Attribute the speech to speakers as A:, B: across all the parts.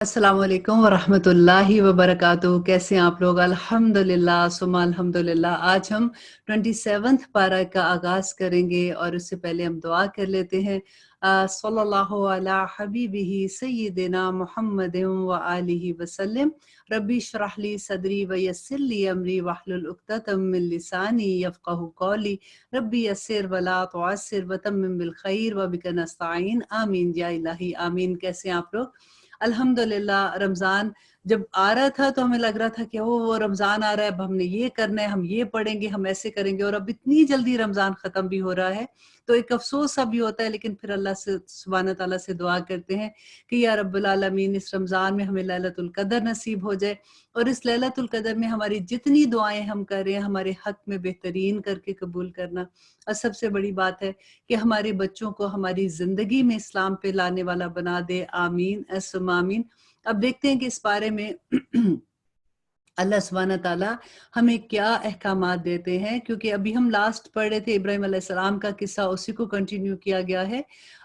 A: अस्सलाम वालेकुम वरहमतुल्लाहि वबरकातुहू। कैसे हैं आप लोग? अल्हम्दुलिल्लाह सुम्मा अल्हम्दुलिल्लाह। आज हम 27th पारा का आगाज़ करेंगे और उससे पहले हम दुआ कर लेते हैं। सल्लल्लाहु अला हबीबिही सय्यिदिना मुहम्मदिन व आलिहि वसल्लम। रब्बी इश्रह ली सदरी व यस्सिर ली अमरी वहलुल उक़दतम मिन लिसानी यफ़क़हू क़ौली। रब्बी यस्सिर व ला तुअस्सिर व तम्मिम बिल खैर व बिका नस्तईन। आमीन या इलाही आमीन। कैसे हैं आप लोग? अल्हम्दुलिल्लाह। रमज़ान जब आ रहा था तो हमें लग रहा था कि वो रमज़ान आ रहा है, अब हमने ये करना है, हम ये पढ़ेंगे, हम ऐसे करेंगे, और अब इतनी जल्दी रमज़ान ख़त्म भी हो रहा है तो एक अफ़सोस सा भी होता है। लेकिन फिर अल्लाह से सुब्हान तआला से दुआ करते हैं कि या रब्बुल आलमीन इस रमज़ान में हमें लैलतुल क़द्र नसीब हो जाए, और इस लैलतुल क़द्र में हमारी जितनी दुआएं हम कर रहे हैं हमारे हक़ में बेहतरीन करके कबूल करना। और सबसे बड़ी बात है कि हमारे बच्चों को हमारी ज़िंदगी में इस्लाम पे लाने वाला बना दे। आमीन अस्सुम्मा आमीन। अब देखते हैं कि इस बारे में अल्लाह सुब्हान ताला हमें क्या अहकामात देते हैं, क्योंकि अभी हम लास्ट पढ़ रहे थे इब्राहीम अलैहिस्सलाम का किस्सा, उसी को कंटिन्यू किया गया है।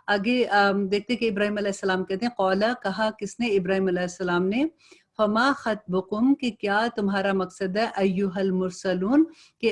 A: आगे देखते हैं कि इब्राहीम अलैहिस्सलाम कहते हैं, कौला कहा किसने? इब्राहीम अलैहिस्सलाम ने। फमा खतबुकुम कि क्या तुम्हारा मकसद है? अय्युहल मुरसलून कि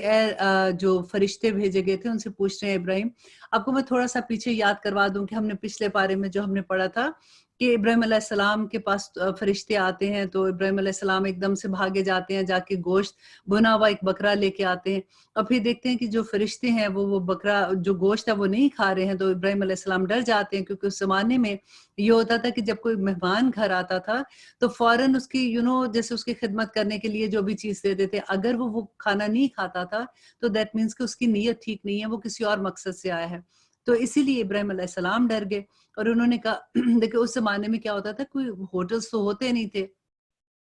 A: जो फरिश्ते भेजे गए थे उनसे पूछ रहे हैं इब्राहिम। आपको मैं थोड़ा सा पीछे याद करवा दूं कि हमने पिछले पारे में जो हमने पढ़ा था कि इब्राहिम अलैहिस्सलाम के पास फरिश्ते आते हैं, तो इब्राहिम अलैहिस्सलाम एकदम से भागे जाते हैं, जाके गोश्त भुना हुआ एक बकरा लेके आते हैं। और फिर देखते हैं कि जो फरिश्ते हैं वो बकरा जो गोश्त है वो नहीं खा रहे हैं, तो इब्राहिम अलैहिस्सलाम डर जाते हैं, क्योंकि उस जमाने में ये होता था कि जब कोई मेहमान घर आता था तो फौरन उसकी जैसे उसकी खिदमत करने के लिए जो भी चीज देते थे, अगर वो खाना नहीं खाता था तो दैट मीन्स कि उसकी नीयत ठीक नहीं है, वो किसी और मकसद से आया है। तो इसीलिए इब्राहिम अलैहिस्सलाम डर गए और उन्होंने कहा देखिए उस जमाने में क्या होता था, कोई होटल्स तो होते नहीं थे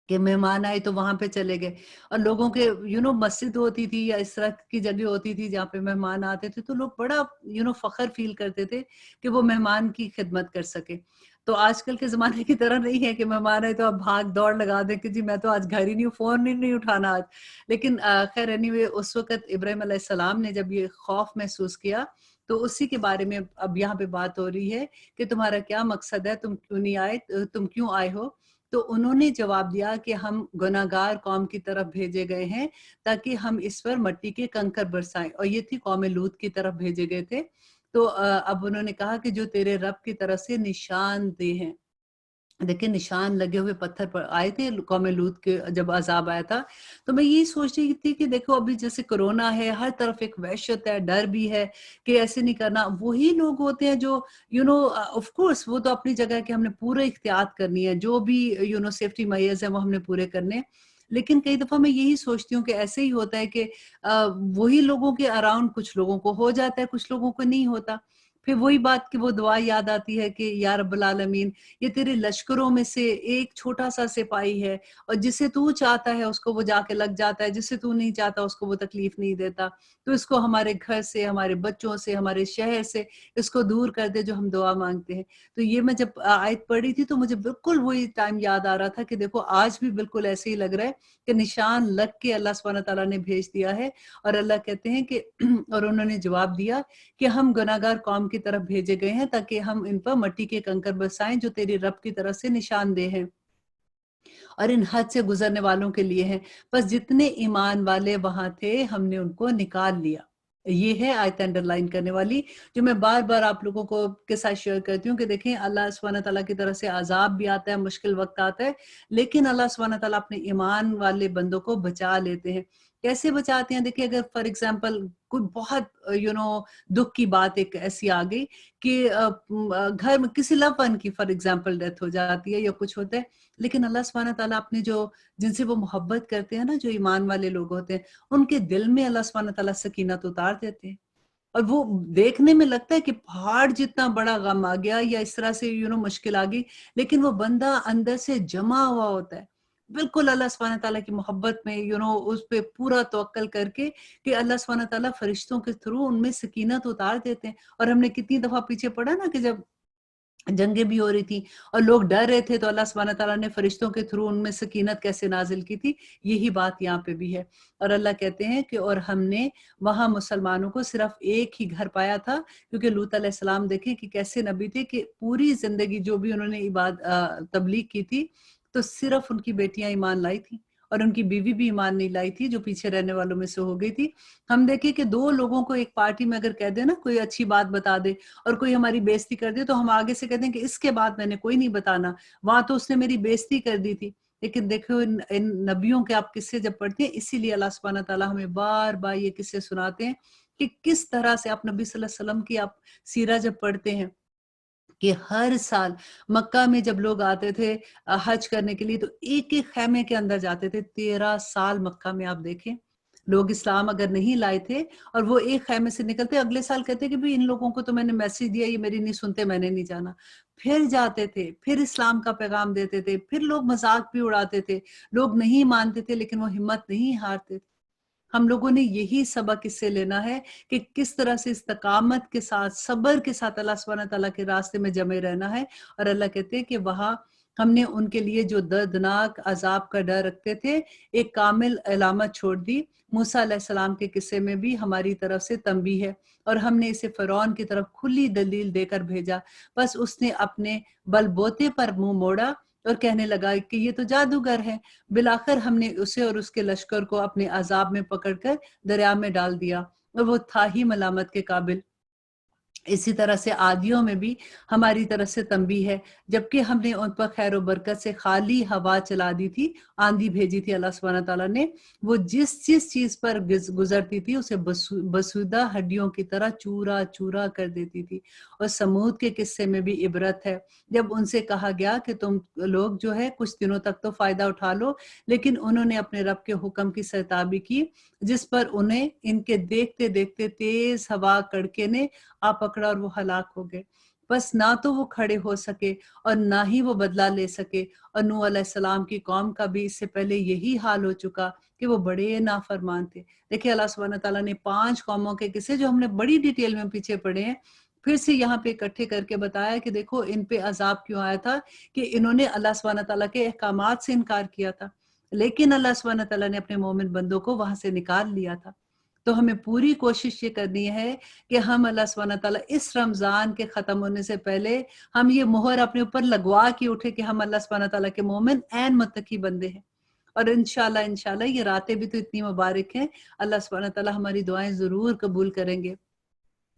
A: कि मेहमान आए तो वहां पे चले गए, और लोगों के मस्जिद होती थी या इस तरह की जगह होती थी जहाँ पे मेहमान आते थे, तो लोग बड़ा फख्र फील करते थे कि वो मेहमान की खिदमत कर सके। तो आजकल के ज़माने की तरह नहीं है कि मेहमान आए तो आप भाग दौड़ लगा दें कि जी मैं तो आज घर ही नहीं हूँ, फ़ोन नहीं उठाना आज। लेकिन खैर एनीवे उस वक़्त इब्राहीम अलैहिस्सलाम ने जब ये खौफ महसूस किया, तो उसी के बारे में अब यहाँ पे बात हो रही है कि तुम्हारा क्या मकसद है, तुम क्यों नहीं आए, तुम क्यों आए हो? तो उन्होंने जवाब दिया कि हम गुनाहगार कौम की तरफ भेजे गए हैं ताकि हम इस पर मट्टी के कंकर बरसाएं, और ये थी कौम लूत की तरफ भेजे गए थे। तो अब उन्होंने कहा कि जो तेरे रब की तरफ से निशान दे हैं, देखिए निशान लगे हुए पत्थर पर आए थे कौम लूत के जब अजाब आया था। तो मैं यही सोच रही थी कि देखो अभी जैसे कोरोना है, हर तरफ एक वहशत है, डर भी है कि ऐसे नहीं करना। वही लोग होते हैं जो ऑफ कोर्स वो तो अपनी जगह के हमने पूरे एहतियात करनी है, जो भी सेफ्टी मेजर्स हैं वो हमने पूरे करने हैं। लेकिन कई दफा मैं यही सोचती हूँ कि ऐसे ही होता है कि वही लोगों के अराउंड कुछ लोगों को हो जाता है, कुछ लोगों को नहीं होता। फिर वही बात कि वो दुआ याद आती है कि या रब्बुल आलमीन, ये तेरे लश्करों में से एक छोटा सा सिपाही है, और जिसे तू चाहता है उसको वो जाके लग जाता है, जिसे तू नहीं चाहता उसको वो तकलीफ नहीं देता। तो इसको हमारे घर से, हमारे बच्चों से, हमारे शहर से इसको दूर कर दे जो हम दुआ मांगते हैं। तो ये मैं जब आयत पढ़ी थी तो मुझे बिल्कुल वही टाइम याद आ रहा था कि देखो आज भी बिल्कुल ऐसे ही लग रहा है कि निशान लग के अल्लाह सुब्हान तआला ने भेज दिया है। और अल्लाह कहते हैं कि और उन्होंने जवाब दिया कि हम गुनाहगार कौम की तरफ भेजे गए हैं ताकि हम इन पर मट्टी के कंकर बरसाएं जो तेरे रब की तरफ से निशानदेह हैं और इन हद से गुजरने वालों के लिए हैं। बस जितने ईमान वाले वहां थे हमने उनको निकाल लिया। ये है आयत अंडरलाइन करने वाली, जो मैं बार बार आप लोगों को के साथ शेयर करती हूँ कि देखें अल्लाह सुब्हान तआला की तरफ से अजाब भी आता है, मुश्किल वक्त आता है, लेकिन अल्लाह सुब्हान तआला अपने ईमान वाले बंदों को बचा लेते हैं। कैसे बचाते हैं? देखिए अगर फॉर एग्जाम्पल कोई बहुत दुख की बात एक ऐसी आ गई कि घर में किसी लव वन की फॉर एग्जाम्पल डेथ हो जाती है या कुछ होता है, लेकिन अल्लाह सुब्हान तआला अपने जो जिनसे वो मोहब्बत करते हैं ना, जो ईमान वाले लोग होते हैं, उनके दिल में अल्लाह सुब्हान तआला सकीनत उतार देते हैं। और वो देखने में लगता है कि पहाड़ जितना बड़ा गम आ गया या इस तरह से मुश्किल आ गई, लेकिन वो बंदा अंदर से जमा हुआ होता है बिल्कुल अल्लाह सुब्हान तआला की मोहब्बत में, उस पे पूरा तवक्कल करके कि अल्लाह सुब्हान तआला फरिश्तों के थ्रू उनमें सकीनत उतार देते हैं। और हमने कितनी दफा पीछे पढ़ा ना कि जब जंगें भी हो रही थी और लोग डर रहे थे, तो अल्लाह सुब्हानह तआला ने फरिश्तों के थ्रू उनमें सकीनत कैसे नाज़िल की थी, यही बात यहाँ पे भी है। और अल्लाह कहते हैं कि और हमने वहाँ मुसलमानों को सिर्फ़ एक ही घर पाया था, क्योंकि लूत अलैहिस्सलाम देखें कि कैसे नबी थे कि पूरी ज़िंदगी जो भी उन्होंने तबलीग की थी, तो सिर्फ़ उनकी बेटियाँ ईमान लाई थीं और उनकी बीवी भी ईमान नहीं लाई थी, जो पीछे रहने वालों में से हो गई थी। हम देखें कि 2 लोगों को एक पार्टी में अगर कह दें ना, कोई अच्छी बात बता दे और कोई हमारी बेइज़्ती कर दे, तो हम आगे से कहते हैं कि इसके बाद मैंने कोई नहीं बताना, वहाँ तो उसने मेरी बेइज़्ती कर दी थी। लेकिन देखो इन इन नबियों के आप किस्से जब पढ़ते हैं, इसीलिए अल्लाह सुब्हानह तआला हमें बार-बार ये किस्से सुनाते हैं कि किस तरह से आप नबी सल्लल्लाहु अलैहि वसल्लम की आप सीरा जब पढ़ते हैं, कि हर साल मक्का में जब लोग आते थे हज करने के लिए, तो एक-एक ख़ैमे के अंदर जाते थे। 13 साल मक्का में आप देखें, लोग इस्लाम अगर नहीं लाए थे और वो एक ख़ैमे से निकलते, अगले साल कहते कि भई इन लोगों को तो मैंने मैसेज दिया, ये मेरी नहीं सुनते, मैंने नहीं जाना। फिर जाते थे, फिर इस्लाम का पैगाम देते थे, फिर लोग मज़ाक भी उड़ाते थे, लोग नहीं मानते थे लेकिन वो हिम्मत नहीं हारते थे। हम लोगों ने यही सबक इससे लेना है कि किस तरह से इस्तकामत के साथ, सब्र के साथ अल्लाह सुब्हानह तआला के रास्ते में जमे रहना है। और अल्लाह कहते हैं कि वहाँ हमने उनके लिए जो दर्दनाक अज़ाब का डर रखते थे, एक कामिल अलामत छोड़ दी। मूसा अलैहिस्सलाम के किस्से में भी हमारी तरफ से तंबीह है और हमने इसे फ़िरौन की तरफ खुली दलील देकर भेजा। बस उसने अपने बलबोते पर मुँह मोड़ा और कहने लगा कि ये तो जादूगर है। बिलाखिर हमने उसे और उसके लश्कर को अपने अज़ाब में पकड़कर दरिया में डाल दिया और वो था ही मलामत के काबिल। इसी तरह से आदियों में भी हमारी तरफ से तंबीह है, जबकि हमने उन पर खैर और बरकत से खाली हवा चला दी थी, आंधी भेजी थी अल्लाह सुब्हानह तआला ने, वो जिस चीज़ पर गुज़रती थी उसे बसूदा हड्डियों की तरह चूरा-चूरा कर देती थी। और समूद के किस्से में भी इबरत है, जब उनसे कहा गया कि तुम लोग जो है कुछ दिनों तक तो फ़ायदा उठा लो, लेकिन उन्होंने अपने रब के हुक्म की सरताबी की, जिस पर उन्हें इनके देखते-देखते तेज़ हवा कड़के ने आ पकड़ा और वो हलाक हो गए। बस ना तो वो खड़े हो सके और ना ही वो बदला ले सके। और नूह अलैहिस्सलाम की कौम का भी इससे पहले यही हाल हो चुका कि वो बड़े नाफरमान थे। देखिए अल्लाह सुब्हानह तआला ने 5 कौमों के किस्से जो हमने बड़ी डिटेल में पीछे पढ़े हैं, फिर से यहाँ पे इकट्ठे करके बताया कि देखो इन पे अज़ाब क्यों आया था, कि इन्होंने अल्लाह सुब्हानह तआला के अहकामात से इनकार किया था। लेकिन अल्लाह सुब्हानह तआला ने अपने मोमिन बंदों को वहाँ से निकाल लिया था। तो हमें पूरी कोशिश ये करनी है कि हम अल्लाह सुब्हानह तआला इस रमज़ान के ख़त्म होने से पहले हम ये मोहर अपने ऊपर लगवा के उठे कि हम अल्लाह सुब्हानह तआला के मोमिन ऐन मुत्तकी बंदे हैं। और इंशाअल्लाह इंशाअल्लाह ये रातें भी तो इतनी मुबारक हैं, अल्लाह सुब्हानह तआला हमारी दुआएँ ज़रूर कबूल करेंगे।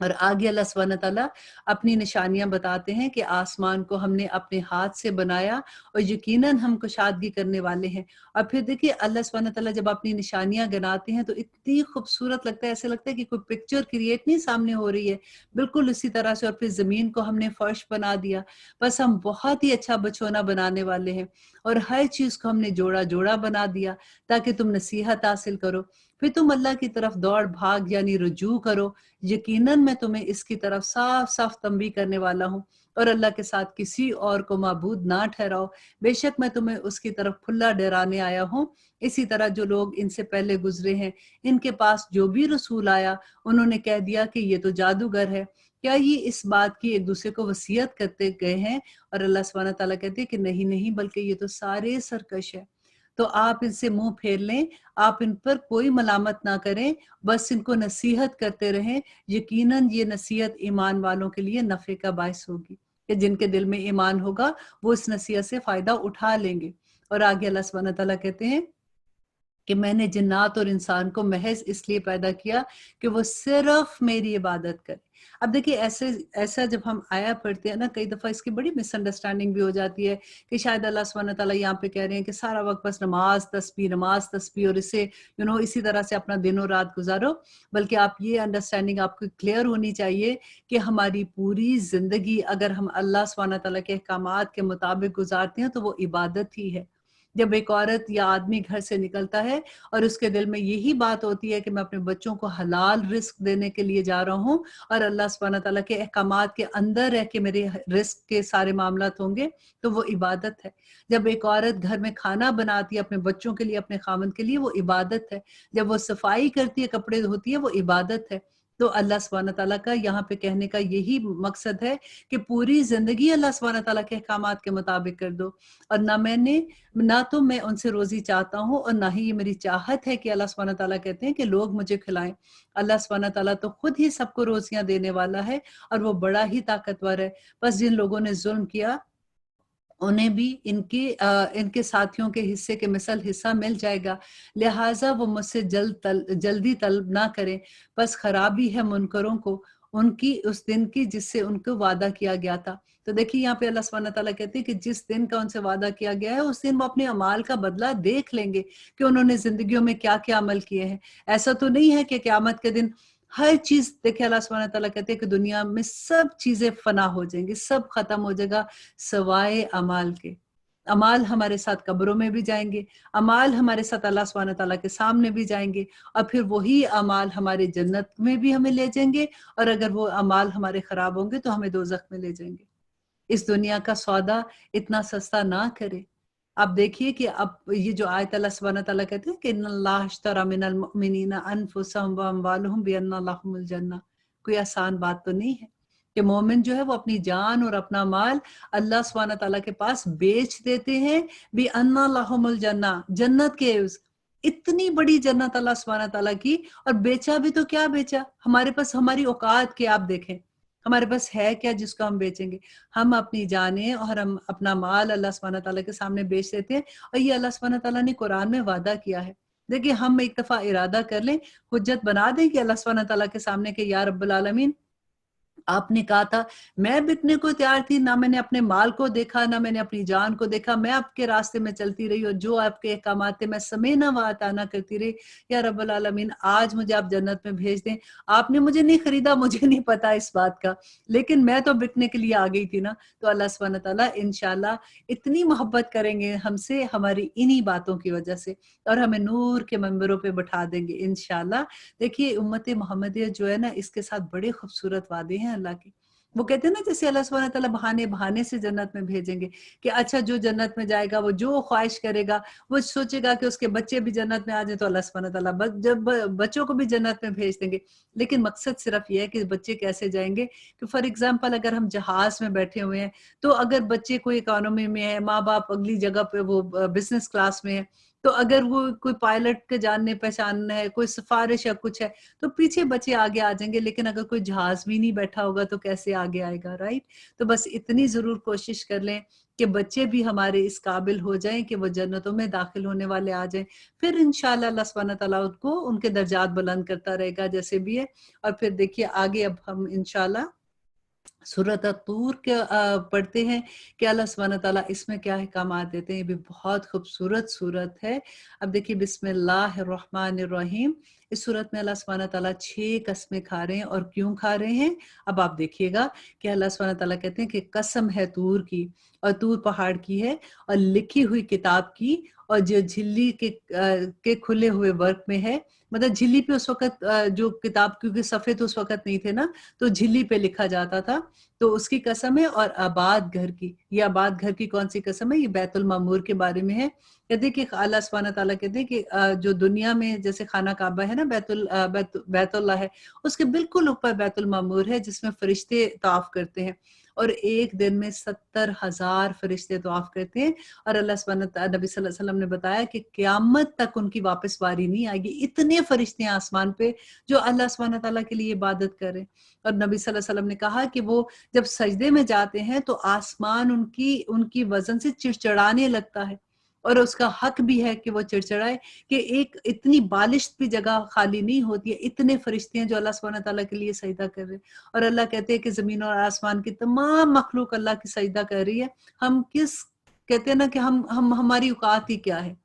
A: और आगे अल्लाह सुब्हानह तआला अपनी निशानियाँ बताते हैं कि आसमान को हमने अपने हाथ से बनाया और यकीनन हम कुशादगी करने वाले हैं। और फिर देखिए अल्लाह सुब्हानह तआला जब अपनी निशानियाँ गिनाते हैं तो इतनी खूबसूरत लगता है, ऐसा लगता है कि कोई पिक्चर क्रिएट नहीं सामने हो रही है। बिल्कुल उसी तरह से और फिर ज़मीन को हमने फर्श बना दिया। बस हम बहुत ही अच्छा बिछौना बनाने वाले हैं और हर चीज़ को हमने जोड़ा-जोड़ा बना दिया ताकि तुम नसीहत हासिल करो। फिर तुम अल्लाह की तरफ दौड़ भाग यानी रुजू करो। यकीनन मैं तुम्हें इसकी तरफ साफ-साफ तंबीह करने वाला हूँ और अल्लाह के साथ किसी और को माबूद ना ठहराओ। बेशक मैं तुम्हें उसकी तरफ खुला डराने आया हूँ। इसी तरह जो लोग इनसे पहले गुज़रे हैं, इनके पास जो भी रसूल आया, उन्होंने कह दिया कि ये तो जादूगर है। क्या ये इस बात की एक-दूसरे को वसीयत करते गए हैं? और अल्लाह सुब्हानह तआला कहते हैं कि नहीं, नहीं बल्कि ये तो सारे सरकश हैं। तो आप इनसे मुँह फेर लें, आप इन पर कोई मलामत ना करें, बस इनको नसीहत करते रहें। यकीनन ये नसीहत ईमान वालों के लिए नफ़े का बायस होगी, कि जिनके दिल में ईमान होगा, वो इस नसीहत से फ़ायदा उठा लेंगे। और आगे अल्लाह सुब्हानह तआला कहते हैं कि मैंने जिन्नात और इंसान को महज़ इसलिए पैदा किया कि वो सिर्फ़ मेरी इबादत करें। अब देखिए ऐसा जब हम आया पढ़ते हैं ना, कई दफ़ा इसकी बड़ी मिसअंडरस्टैंडिंग भी हो जाती है कि शायद अल्लाह सुब्हानह तआला यहाँ पे कह रहे हैं कि सारा वक़्त बस नमाज़ तस्बीह और इससे इसी तरह से अपना दिन और रात गुज़ारो। बल्कि आप ये अंडरस्टैंडिंग आपको क्लियर होनी चाहिए कि हमारी पूरी ज़िंदगी अगर हम अल्लाह सुब्हानह तआला के अहकामात के मुताबिक गुज़ारते हैं, तो वो इबादत ही है। जब एक औरत या आदमी घर से निकलता है और उसके दिल में यही बात होती है कि मैं अपने बच्चों को हलाल रिज़्क देने के लिए जा रहा हूँ और अल्लाह सुब्हानह तआला के अहकामात के अंदर रह के मेरे रिज़्क के सारे मामलात होंगे, तो वो इबादत है। जब एक औरत घर में खाना बनाती है अपने बच्चों के लिए, अपने खामंद के लिए, वो इबादत है। जब वो सफाई करती है, कपड़े धोती है, वो इबादत है। تو اللہ सुब्हान तआला का यहाँ पे कहने का यही मकसद है कि पूरी ज़िंदगी अल्लाह सुब्हान तआला के अहकामात के मुताबिक कर दो। और ना तो मैं उनसे रोज़ी चाहता हूँ और ना ही ये मेरी चाहत है कि अल्लाह सुब्हान तआला कहते हैं कि लोग मुझे खिलाएँ। अल्लाह सुब्हान तआला तो खुद ही सबको रोज़ियाँ देने वाला है और वो बड़ा ही ताकतवर है। बस जिन लोगों ने ज़ुल्म किया उन्हें भी इनके साथियों के हिस्से के मिसल हिस्सा मिल जाएगा। लिहाज़ा वो मुझसे जल्दी तलब ना करें। बस खराबी है मुनकरों को उनकी उस दिन की जिससे उनको वादा किया गया था। तो देखिए यहाँ पे अल्लाह सुब्हान तआला कहते हैं कि जिस दिन का उनसे वादा किया गया है उस दिन वो अपने अमाल का बदला देख लेंगे कि उन्होंने ज़िंदगियों में क्या-क्या अमल किए हैं। ऐसा तो नहीं है कि क़यामत के दिन हर चीज़ देखिए अल्लाह सुब्हान तआला कहते हैं कि दुनिया में सब चीज़ें फ़ना हो जाएँगी, सब ख़त्म हो जाएगा सवाए अमाल के। अमाल हमारे साथ कब्रों में भी जाएँगे, अमाल हमारे साथ अल्लाह सुब्हान तआला के सामने भी जाएँगे और फिर वही अमाल हमारे जन्नत में भी हमें ले जाएँगे और अगर वो अमाल हमारे खराब होंगे तो हमें दोज़ख में ले जाएँगे। इस दुनिया का सौदा इतना सस्ता ना करें। आप देखिए कि अब ये जो आयत अल्लाह सुब्हान तआला कहते हैं कि इन्नल्लाह अश्तरा मिनल मुअमिनीना अनफुसहुम व अम्वालहुम बिअन्ना लहुमुल जन्नह। कोई आसान बात तो नहीं है कि मोमिन जो है वो अपनी जान और अपना माल अल्लाह सुब्हान तआला के पास बेच देते हैं बिअन्ना लहुमुल जन्नह, जन्नत के एवज़। इतनी बड़ी जन्नत अल्लाह सुब्हान तआला की और बेचा भी तो क्या बेचा? हमारे पास हमारी औकात क्या आप देखें। हमारे पास है क्या जिसको हम बेचेंगे? हम अपनी जानें और हम अपना माल अल्लाह सुब्हान तआला के सामने बेच देते हैं और ये अल्लाह सुब्हान तआला ने कुरान में वादा किया है। देखिए हम एक दफ़ा इरादा कर लें, हुज्जत बना दें कि अल्लाह सुब्हान तआला के सामने कि या रब्बुल आलमीन आपने कहा था, मैं बिकने को तैयार थी, ना मैंने अपने माल को देखा, ना मैंने अपनी जान को देखा, मैं आपके रास्ते में चलती रही और जो आपके अहकामात थे मैं समेना व अताना करती रही। या रब्बुल आलमीन आज मुझे आप जन्नत में भेज दें। आपने मुझे नहीं खरीदा, मुझे नहीं पता इस बात का, लेकिन मैं तो बिकने के लिए आ गई थी ना। तो अल्लाह सुब्हान तआला इंशाअल्लाह इतनी मोहब्बत करेंगे हमसे हमारी इन्हीं बातों की वजह से और हमें नूर के मंबरों पे बिठा देंगे इंशाअल्लाह। देखिए उम्मत मोहम्मदिया जो है ना इसके साथ बड़े खूबसूरत वादे हैं अल्लाह के। वो कहते हैं ना जैसे अल्लाह सुब्हान तआला बहाने-बहाने से जन्नत में भेजेंगे कि अच्छा जो जन्नत में जाएगा वो जो ख्वाहिश करेगा, वो सोचेगा कि उसके बच्चे भी जन्नत में आ जाएँ तो अल्लाह सुब्हान तआला बच्चों को भी जन्नत में भेज देंगे। लेकिन मकसद सिर्फ ये है कि बच्चे कैसे जाएँगे कि फॉर एग्ज़ाम्पल अगर हम जहाज़ में बैठे हुए हैं, तो अगर बच्चे कोई इकोनॉमी में है, माँ-बाप अगली जगह पे वो बिज़नेस क्लास में है, तो अगर वो कोई पायलट के जानने-पहचान है, कोई सिफ़ारिश या कुछ है, तो पीछे बच्चे आगे आ जाएँगे, लेकिन अगर कोई जहाज़ भी नहीं बैठा होगा तो कैसे आगे आएगा, राइट? तो बस इतनी ज़रूर कोशिश कर लें कि बच्चे भी हमारे इस काबिल हो जाएँ कि वो जन्नतों में दाखिल होने वाले आ जाएँ। फिर इंशाअल्लाह अल्लाह सुब्हान तआला उनको उनके दर्जात बुलंद करता रहेगा जैसे भी है। और फिर देखिए आगे अब हम इंशाअल्लाह सूरत अत-तूर के पढ़ते हैं कि अल्लाह सुब्हान तआला इसमें क्या अहकामात देते हैं। ये भी बहुत खूबसूरत सूरत है। अब देखिए बिस्मिल्लाहिर्रहमानिर्रहीम। इस सूरत में अल्लाह सुब्हान तआला 6 कस्में खा रहे हैं और क्यों खा रहे हैं? अब आप देखिएगा कि अल्लाह सुब्हान तआला कहते हैं कि कसम है तूर की और तूर पहाड़ की है और लिखी हुई किताब की और जो झिल्ली के खुले हुए वर्क में है। मतलब झिल्ली पे उस वक़्त जो किताब क्योंकि सफ़े तो उस वक़्त नहीं थे ना, तो झिल्ली पे लिखा जाता था, तो उसकी कसम है और आबाद घर की। ये आबाद घर की कौन-सी कसम है? ये बैतुल मामूर के बारे में है। कहते हैं कि अल्लाह सुब्हान तआला कहते हैं कि जो दुनिया में जैसे खाना काबा है ना बैतुल्लाह है, उसके बिल्कुल ऊपर बैतुल मामूर है जिसमें फरिश्ते तवाफ़ करते हैं और एक दिन में 70,000 फरिश्ते तवाफ़ करते हैं और अल्लाह सुब्हान नबी सल्लल्लाहु अलैहि वसल्लम ने बताया कि क़यामत तक उनकी वापस बारी नहीं आएगी। इतने फरिश्ते हैं आसमान पे जो अल्लाह सुब्हान तआला के लिए इबादत कर रहे हैं। और नबी सल्लल्लाहु अलैहि वसल्लम ने कहा कि वो जब सजदे में जाते हैं तो आसमान उनकी उनकी वज़न से चिड़चिड़ाने लगता है और उसका हक भी है कि वो चिड़चिड़ाए कि एक इतनी बालिश भी जगह खाली नहीं होती है। इतने फरिश्ते हैं जो अल्लाह सुब्हान तआला के लिए सजदा कर रहे हैं और अल्लाह कहते हैं कि ज़मीन और आसमान की तमाम मखलूक अल्लाह की सजदा कर रही है। हम किस कहते हैं ना कि हम हमारी औकात ही क्या है?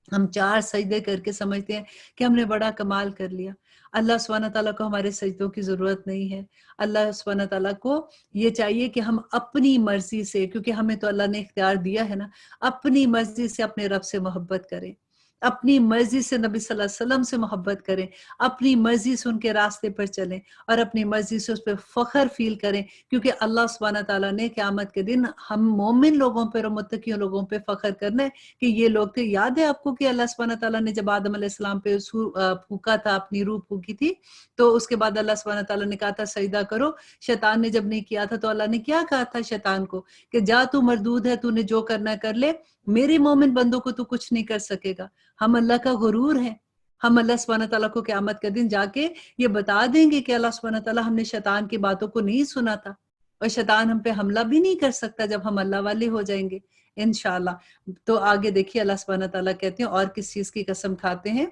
A: हम 4 सजदे करके समझते हैं कि हमने बड़ा कमाल कर लिया। अल्लाह सुब्हान तआला को हमारे सजदों की ज़रूरत नहीं है। अल्लाह सुब्हान तआला को ये चाहिए कि हम अपनी मर्ज़ी से क्योंकि हमें तो अल्लाह ने इख्तियार दिया है ना, अपनी मर्ज़ी से अपने रब से मोहब्बत करें। अपनी मर्ज़ी से नबी सल्लल्लाहु अलैहि वसल्लम से मोहब्बत करें, अपनी मर्ज़ी से उनके रास्ते पर चलें और अपनी मर्ज़ी से उस पे फ़ख्र फ़ील करें, क्योंकि अल्लाह सुब्हाना तआला ने क़यामत के दिन हम मोमिन लोगों पर और मुत्तक़ी लोगों पे फ़ख्र करना है कि ये लोग थे। याद है आपको कि अल्लाह सुब्हाना तआला ने जब आदम अलैहिस्सलाम पे फूँका था, अपनी रूह फूँकी थी, तो उसके बाद अल्लाह सुब्हाना तआला ने कहा था सजदा करो। शैतान ने जब नहीं किया था तो अल्लाह ने क्या कहा था शैतान को कि जा तू मरदूद है, तूने जो करना है कर ले, मेरे मोमिन बंदों को तू कुछ नहीं कर सकेगा। हम अल्लाह का गुरूर हैं। हम अल्लाह सुब्हाना तआला को क़यामत के दिन जाके ये बता देंगे कि अल्लाह सुब्हाना तआला हमने शैतान की बातों को नहीं सुना था और शैतान हम पे हमला भी नहीं कर सकता जब हम अल्लाह वाले हो जाएँगे, इंशाअल्लाह। तो आगे देखिए अल्लाह सुब्हाना तआला कहते हैं और किस चीज़ की कसम खाते हैं?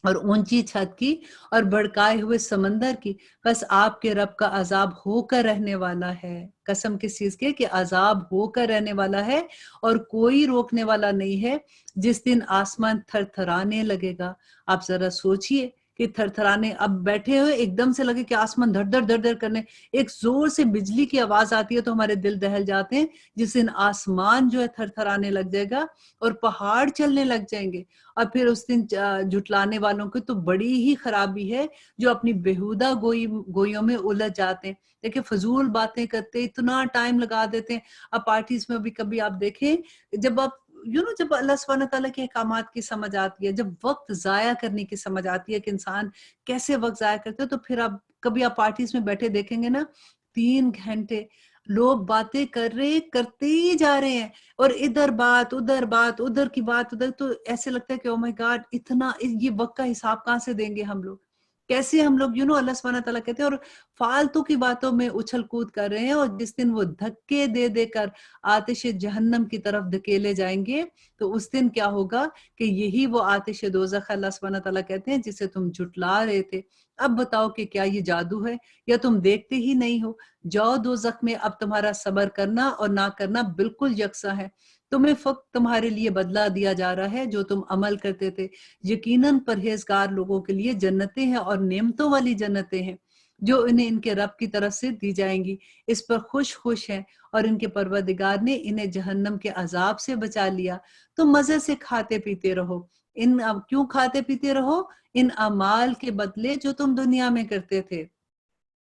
A: और ऊंची छत की और भड़काए हुए समंदर की, बस आपके रब का अजाब होकर रहने वाला है। कसम किस चीज की? कि अजाब होकर रहने वाला है और कोई रोकने वाला नहीं है। जिस दिन आसमान थरथराने लगेगा, आप जरा सोचिए कि थरथराने, अब बैठे हुए एकदम से लगे कि आसमान धड़ धड़ धड़ धड़ करने, एक जोर से बिजली की आवाज आती है तो हमारे दिल दहल जाते हैं। जिस दिन आसमान जो है थरथराने लग जाएगा और पहाड़ चलने लग जाएंगे, और फिर उस दिन जुटलाने वालों की तो बड़ी ही खराबी है, जो अपनी बेहुदा गोइयों में उलझ जाते हैं। देखिए फजूल बातें करते, इतना टाइम लगा देते हैं। अब पार्टीज में भी कभी आप देखें, जब आप जब अल्लाह सुब्हानहू तआला के अहकामात की समझ आती है, जब वक्त जाया करने की समझ आती है कि इंसान कैसे वक्त जाया करते हैं, तो फिर आप कभी आप पार्टीज में बैठे देखेंगे ना, 3 घंटे लोग बातें कर रहे करते ही जा रहे हैं, और इधर बात, उधर की बात उधर, तो ऐसे लगता है कि ओह माय गॉड, इतना ये वक़्त का हिसाब कहाँ से देंगे हम लोग? कैसे हम लोग अल्लाह सुब्हानहू तआला कहते हैं, और फालतू की बातों में उछल-कूद कर रहे हैं, और जिस दिन वो धक्के दे देकर आतिश जहन्नम की तरफ धकेले जाएँगे, तो उस दिन क्या होगा कि यही वो आतिश दोज़ख अल्लाह सुब्हानहू तआला कहते हैं जिसे तुम झुठला रहे थे। अब बताओ कि क्या ये जादू है या तुम देखते ही नहीं हो? जाओ दोज़ख में, अब तुम्हारा सब्र करना और ना करना बिल्कुल यकसा है। तुम्हें फ़क़्त तुम्हारे लिए बदला दिया जा रहा है जो तुम अमल करते थे। यकीनन परहेज़गार लोगों के लिए जन्नतें हैं और नेमतों वाली जन्नतें हैं, जो इन्हें इनके रब की तरफ से दी जाएँगी। इस पर खुश हैं, और इनके परवरदिगार ने इन्हें जहन्नम के अज़ाब से बचा लिया। तुम मज़े से खाते-पीते रहो। अब क्यों खाते-पीते रहो? इन अमाल के बदले जो तुम दुनिया में करते थे।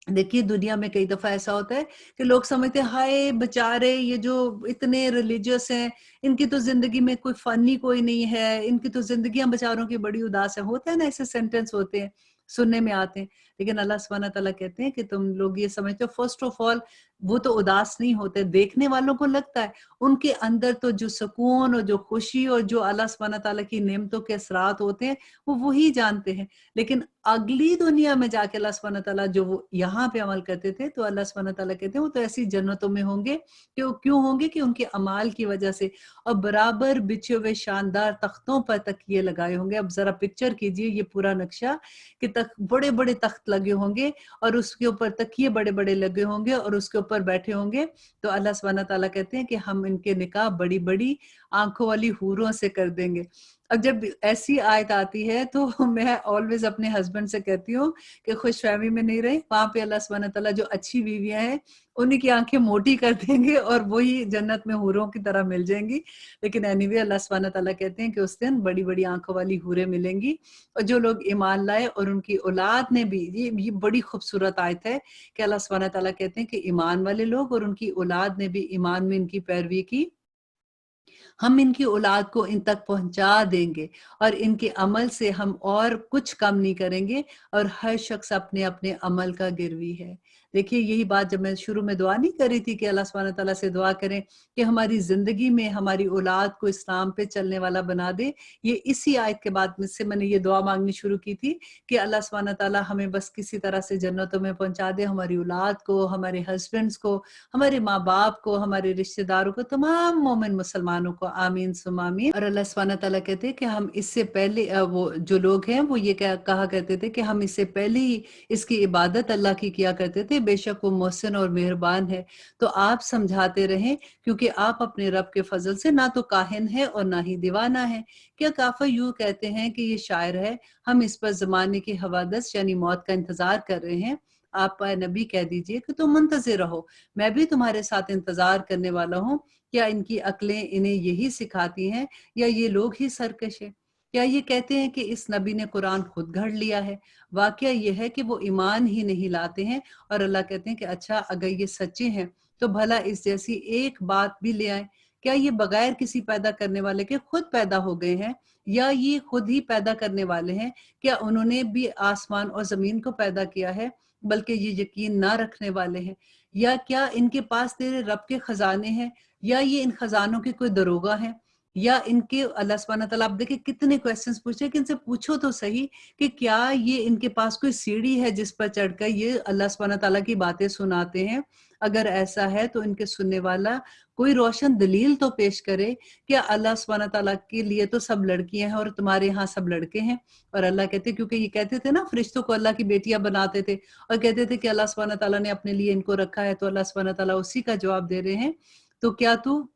A: देखिए दुनिया में कई दफा ऐसा होता है कि लोग समझते हैं हाय बेचारे ये जो इतने रिलीजियस हैं, इनकी तो जिंदगी में कोई फन ही कोई नहीं है, इनकी तो जिंदगियां बेचारों की बड़ी उदास है, होता है ना, ऐसे सेंटेंस होते हैं, सुनने में आते हैं। लेकिन अल्लाह सुब्हानहू तआला कहते हैं कि तुम लोग ये समझते हो, फर्स्ट ऑफ ऑल वो तो उदास नहीं होते, देखने वालों को लगता है, उनके अंदर तो जो सुकून और जो खुशी और जो अल्लाह सुब्हानहू तआला की नेमतों के असरात होते हैं, वो वही जानते हैं। लेकिन अगली दुनिया में जाके अल्लाह सुब्हानहू तआला जो वो यहाँ पे अमल करते थे, तो अल्लाह सुब्हानहू तआला कहते हैं वो तो ऐसी जन्नतों में होंगे, क्यों होंगे? कि उनके अमाल की वजह से, और बराबर बिछे हुए शानदार तख्तों पर तकिए लगाए होंगे। अब जरा पिक्चर कीजिए ये पूरा नक्शा, कि बड़े बड़े तख्त लगे होंगे और उसके ऊपर तकिए बड़े बड़े लगे होंगे और उसके ऊपर बैठे होंगे। तो अल्लाह सुब्हानहू तआला कहते हैं कि हम इनके निकाह बड़ी बड़ी आंखों वाली हूरों से कर देंगे। अब जब ऐसी आयत आती है तो मैं ऑलवेज अपने हस्बैंड से कहती हूँ कि खुशफहमी में नहीं रहे, वहां पे अल्लाह सुब्हानहू तआला जो अच्छी बीवियां हैं उन्हीं की आंखें मोटी कर देंगे और वही जन्नत में हूरों की तरह मिल जाएंगी। लेकिन एनीवे अल्लाह सुब्हानहू तआला कहते हैं कि उस दिन बड़ी बड़ी आंखों वाली हूरें मिलेंगी, और जो लोग ईमान लाए और उनकी औलाद ने भी, ये बड़ी खूबसूरत आयत है कि अल्लाह सुब्हानहू तआला कहते हैं कि ईमान वाले लोग और उनकी औलाद ने भी ईमान में इनकी पैरवी की, हम इनकी औलाद को इन तक पहुंचा देंगे, और इनके अमल से हम और कुछ कम नहीं करेंगे, और हर शख्स अपने अपने अमल का गिरवी है। देखिए यही बात जब मैं शुरू में दुआ नहीं कर रही थी कि अल्लाह सुब्हानहू तआला से दुआ करें कि हमारी जिंदगी में हमारी औलाद को इस्लाम पे चलने वाला बना दे, ये इसी आयत के बाद में से मैंने ये दुआ मांगनी शुरू की थी कि अल्लाह सुब्हानहू तआला हमें बस किसी तरह से जन्नतों में पहुंचा दे, हमारी औलाद को, हमारे हस्बैंड्स को, हमारे माँ बाप को, हमारे रिश्तेदारों को, तमाम मोमिन मुसलमानों को, आमीन सुम्मा आमीन। और अल्लाह सुब्हानहू तआला कहते हैं कि हम इससे पहले वो जो लोग हैं वो ये कहा करते थे कि हम इससे पहले ही इसकी इबादत अल्लाह की किया करते थे, बेशक वो मोहसिन और मेहरबान है। तो आप समझाते रहें, क्योंकि आप अपने रब के फजल से ना तो काहिन है और ना ही दीवाना है। क्या काफिर यूं कहते हैं कि ये शायर है, हम इस पर जमाने की हवादस यानी मौत का इंतजार कर रहे हैं। आप नबी कह दीजिए कि तुम मुंतजिर रहो, मैं भी तुम्हारे साथ इंतजार करने वाला हूँ। क्या इनकी अक्लें इन्हें यही सिखाती हैं, या ये लोग ही सरकश हैं? क्या ये कहते हैं कि इस नबी ने कुरान खुद गढ़ लिया है? वाकया ये है कि वो ईमान ही नहीं लाते हैं और अल्लाह कहते हैं कि अच्छा अगर ये सच्चे हैं तो भला इस जैसी एक बात भी ले आए। क्या ये बगैर किसी पैदा करने वाले के खुद पैदा हो गए हैं या ये खुद ही पैदा करने वाले हैं? क्या उन्होंने भी आसमान और जमीन को पैदा किया है बल्कि ये यकीन ना रखने वाले हैं? या क्या इनके पास तेरे रब के खजाने हैं या ये इन खजानों के कोई दरोगा हैं या इनके अल्लाह सुब्हानहू तआला आप देखिए कितने क्वेश्चंस पूछे कि इनसे पूछो तो सही कि क्या ये इनके पास कोई सीढ़ी है जिस पर चढ़कर ये अल्लाह सुब्हानहू तआला की बातें सुनाते हैं। अगर ऐसा है तो इनके सुनने वाला कोई रोशन दलील तो पेश करे कि अल्लाह सुब्हानहू तआला के लिए तो सब लड़कियां हैं और तुम्हारे यहाँ सब लड़के हैं। और अल्लाह कहते क्योंकि ये कहते थे ना फरिश्तों को अल्लाह की बेटियां बनाते थे और कहते थे कि अल्लाह सुब्हानहू तआला ने अपने लिए इनको रखा है, तो अल्लाह सुब्हानहू तआला उसी का जवाब दे रहे हैं। तो क्या तू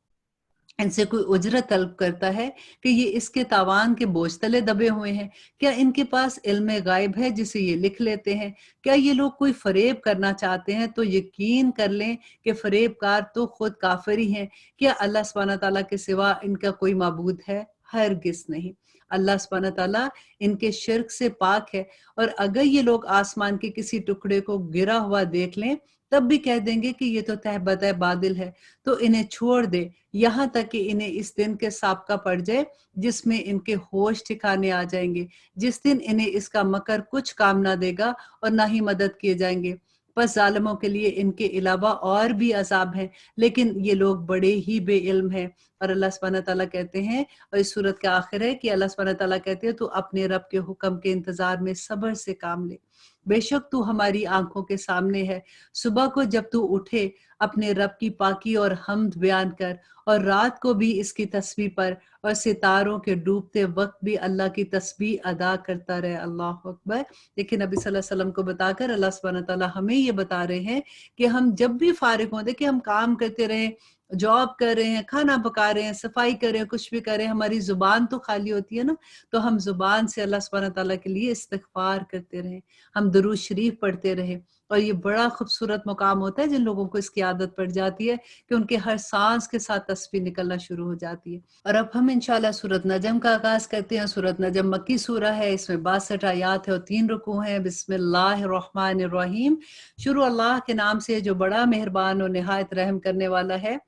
A: इनसे कोई उजरत तलब करता है कि ये इसके तावान के बोझ तले दबे हुए हैं? क्या इनके पास इल्म गायब है जिसे ये लिख लेते हैं? क्या ये लोग कोई फरेब करना चाहते हैं तो यकीन कर लें कि फरेबकार तो खुद काफिर ही हैं। क्या अल्लाह सुब्हानहू तआला के सिवा इनका कोई माबूद है? हरगिज़ नहीं। अल्लाह सुब्हानहू तआला इनके शिर्क से पाक है और अगर ये लोग आसमान के किसी टुकड़े को गिरा हुआ देख लें तब भी कह देंगे कि ये तो तहबतह बादल है, तो इन्हें छोड़ दे यहाँ तक कि इन्हें इस दिन के साबका पड़ जाए जिसमें इनके होश ठिकाने आ जाएंगे, जिस दिन इन्हें इसका मकर कुछ काम ना देगा और ना ही मदद किए जाएंगे। बस जालिमों के लिए इनके अलावा और भी अजाब हैं, लेकिन ये लोग बड़े ही बेइल्म हैं। और अल्लाह सुब्हानहू तआला कहते हैं और इस सूरत का आखिर है कि अल्लाह सुब्हानहू तआला कहते हैं तू अपने रब के हुक्म के इंतजार में सब्र से काम ले। बेशक तू हमारी आंखों के सामने है। सुबह को जब तू उठे अपने रब की पाकी और हम्द बयान कर और रात को भी इसकी तस्बीह पर और सितारों के डूबते वक्त भी अल्लाह की तस्बीह अदा करता रहे। अल्लाह अकबर। लेकिन नबी सल्लल्लाहु अलैहि वसल्लम को बताकर अल्लाह सुब्हानहू तआला हमें ये बता रहे हैं कि हम जब भी फारिग हों, देखिए हम काम करते रहें, जॉब कर रहे हैं, खाना पका रहे हैं, सफाई कर रहे हैं, कुछ भी कर रहे हैं, हमारी जुबान तो खाली होती है ना, तो हम जुबान से अल्लाह सुब्हानहू तआला के लिए इस्तिगफार करते रहें, हम दुरूद शरीफ पढ़ते रहें। और ये बड़ा खूबसूरत मुकाम होता है जिन लोगों को इसकी आदत पड़ जाती है कि उनके हर सांस के साथ तस्बीह निकलना शुरू हो जाती है। और अब हम इंशाल्लाह सूरत नजम का आगाज करते हैं। सूरत नजम मक्की सूरा है, इसमें 62 आयात है और 3 रुकू हैं। बिस्मिल्लाहिर्रहमानिर्रहीम। शुरू अल्लाह के नाम से जो बड़ा मेहरबान और निहायत रहम करने वाला है।